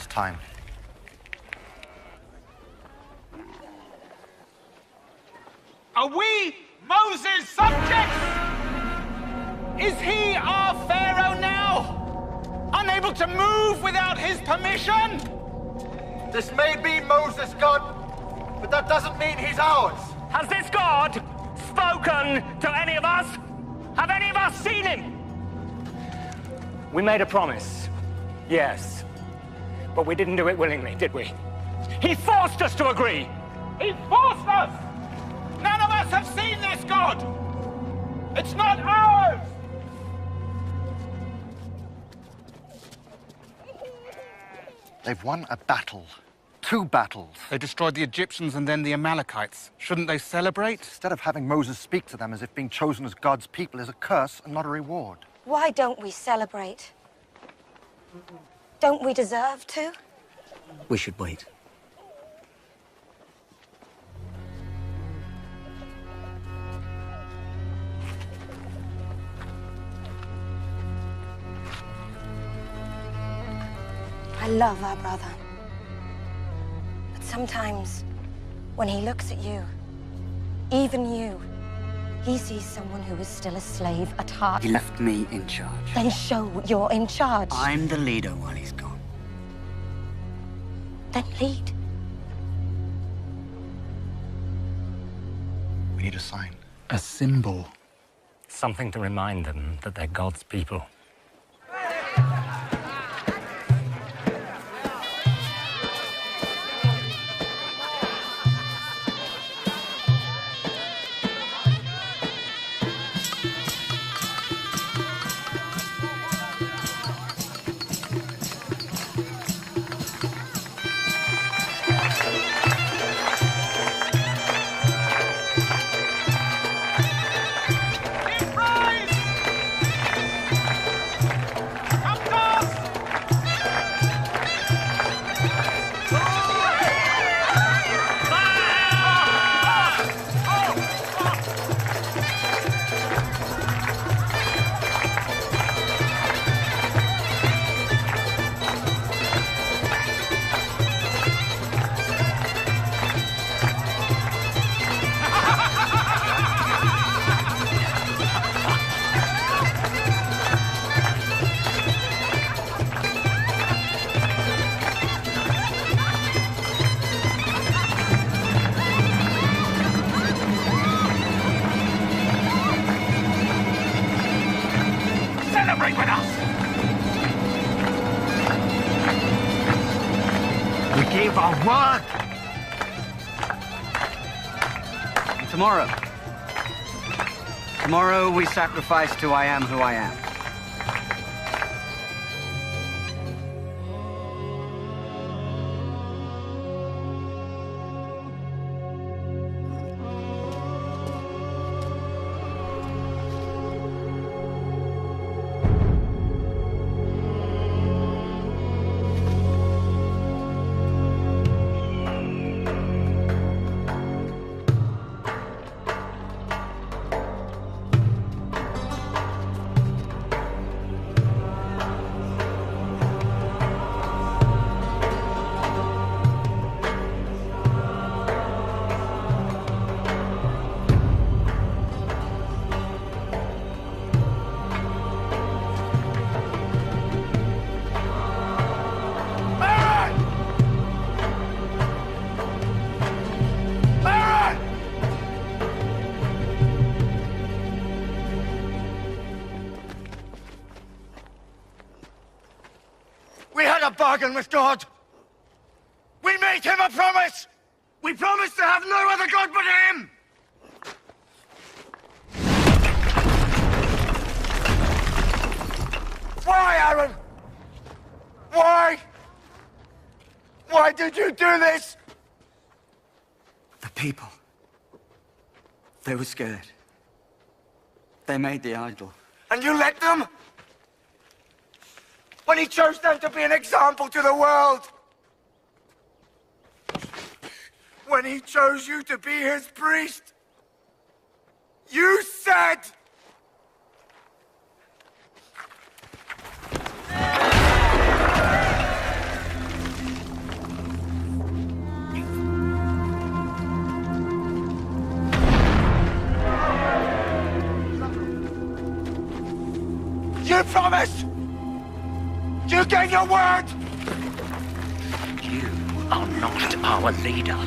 Time. Are we Moses' subjects? Is he our pharaoh now? Unable to move without his permission? This may be Moses' God, but that doesn't mean he's ours. Has this God spoken to any of us? Have any of us seen him? We made a promise, yes. But we didn't do it willingly, did we? He forced us to agree! He forced us! None of us have seen this God! It's not ours! They've won a battle. 2 battles. They destroyed the Egyptians and then the Amalekites. Shouldn't they celebrate? Instead of having Moses speak to them as if being chosen as God's people is a curse and not a reward. Why don't we celebrate? Don't we deserve to? We should wait. I love our brother. But sometimes, when he looks at you, even you, he sees someone who is still a slave at heart. He left me in charge. Then show you're in charge. I'm the leader while he's gone. Then lead. We need a sign. A symbol. Something to remind them that they're God's people. Tomorrow we sacrifice to I am who I am. Bargain with God. We made him a promise. We promised to have no other God but him. Why, Aaron? Why? Why did you do this? The people. They were scared. They made the idol. And you let them? When he chose them to be an example to the world. When he chose you to be his priest. You said... You promised! You gave your word! You are not our leader.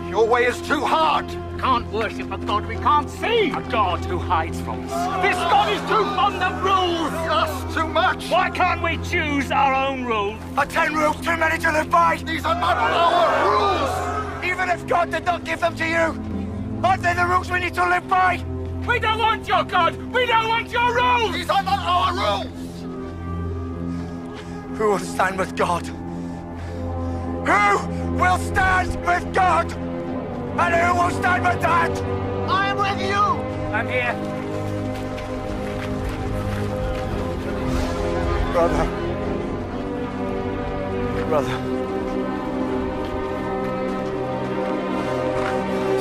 Your way is too hard! can't worship a God we can't see. A God who hides from us. This God is too fond of rules. Yes, too much. Why can't we choose our own rules? Are 10 rules too many to live by? These are not our rules. Even if God did not give them to you, aren't they the rules we need to live by? We don't want your God. We don't want your rules. These are not our rules. Who will stand with God? Who will stand with God? And who will stand with that? I am with you. I'm here. Brother.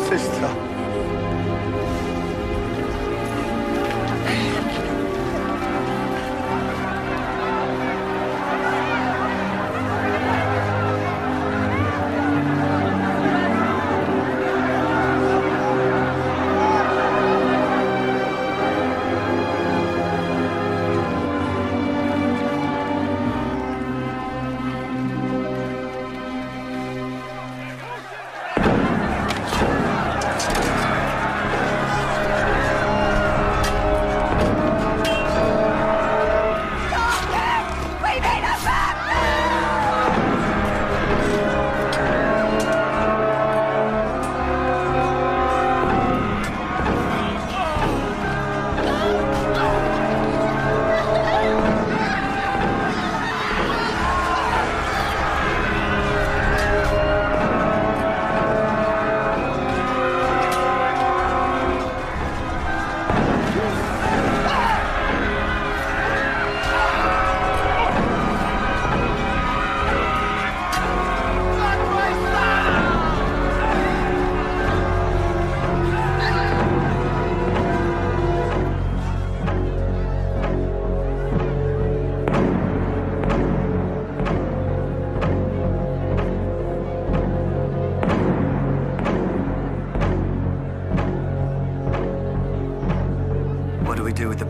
Sister.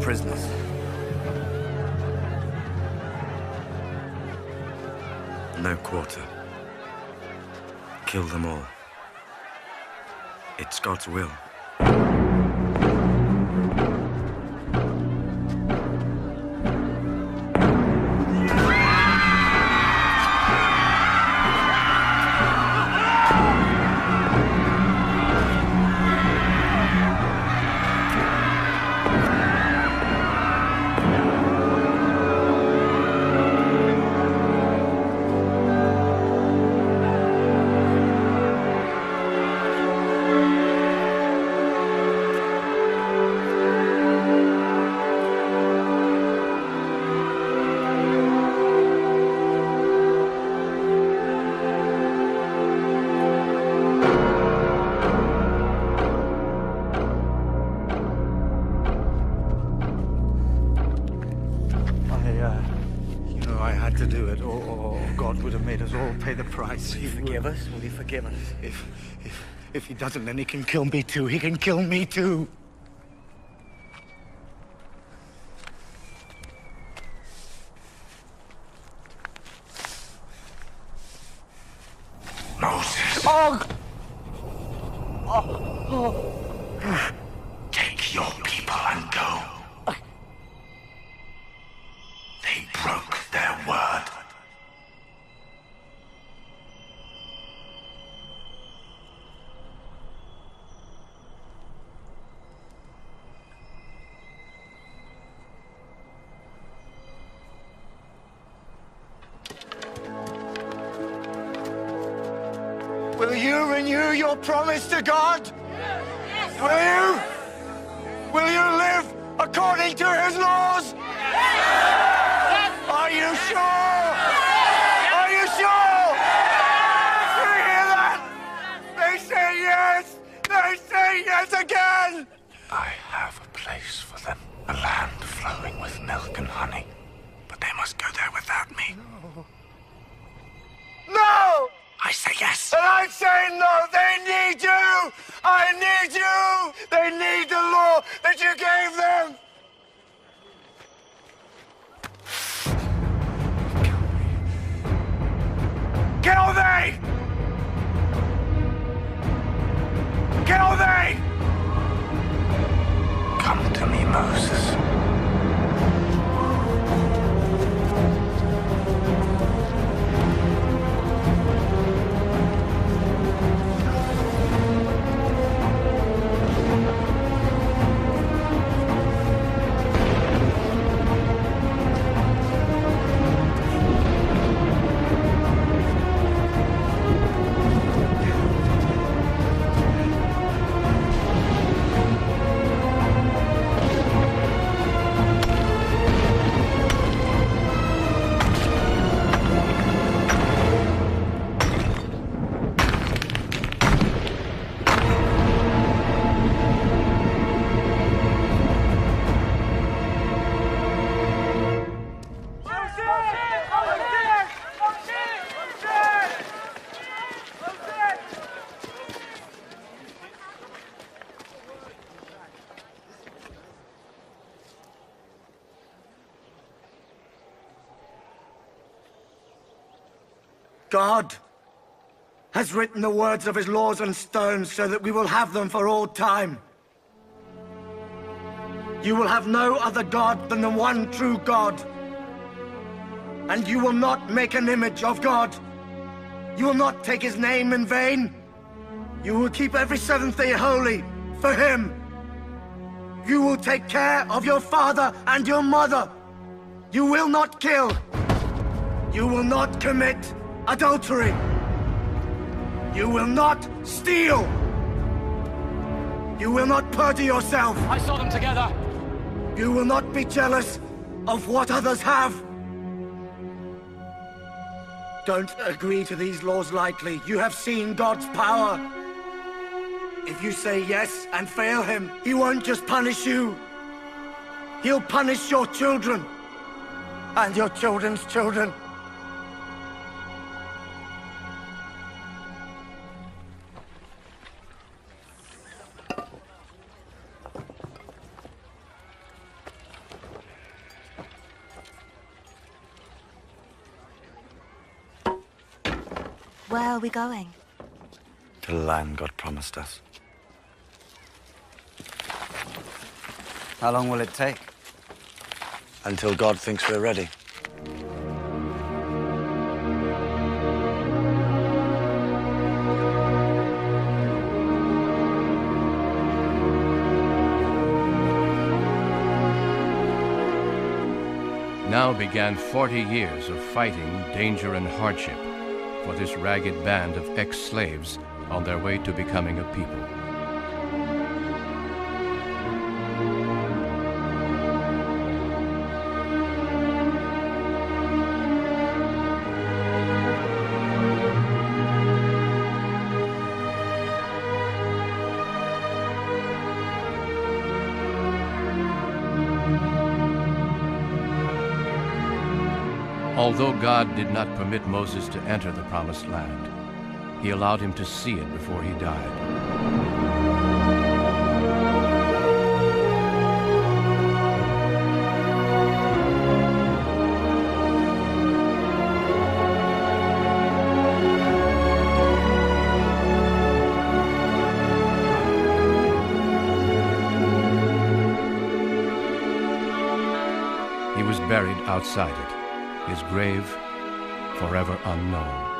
Prisoners. No quarter. Kill them all. It's God's will. Will he forgive us? Will he forgive us? If he doesn't, then he can kill me too. He can kill me too. Moses. Oh! Take your people and go. They broke their word. Will you renew your promise to God? Yes. Will you? Will you live according to his laws? Yes. Are you sure? Yes. Are you sure? Yes. Do you hear that? They say yes! They say yes again! I have a place for them, a land flowing with milk and honey. But they must go there without me. No! I say yes. And I say no. They need you. I need you. They need the law that you gave them. Kill me. Kill me. God has written the words of his laws on stones so that we will have them for all time. You will have no other God than the one true God. And you will not make an image of God. You will not take his name in vain. You will keep every seventh day holy for him. You will take care of your father and your mother. You will not kill. You will not commit adultery. You will not steal. You will not perjure yourself. I saw them together. You will not be jealous of what others have. Don't agree to these laws lightly. You have seen God's power. If you say yes and fail him, he won't just punish you. He'll punish your children. And your children's children. Where are we going? To the land God promised us. How long will it take? Until God thinks we're ready. Now began 40 years of fighting, danger, and hardship for this ragged band of ex-slaves on their way to becoming a people. Although God did not permit Moses to enter the Promised Land, he allowed him to see it before he died. He was buried outside it, his grave forever unknown.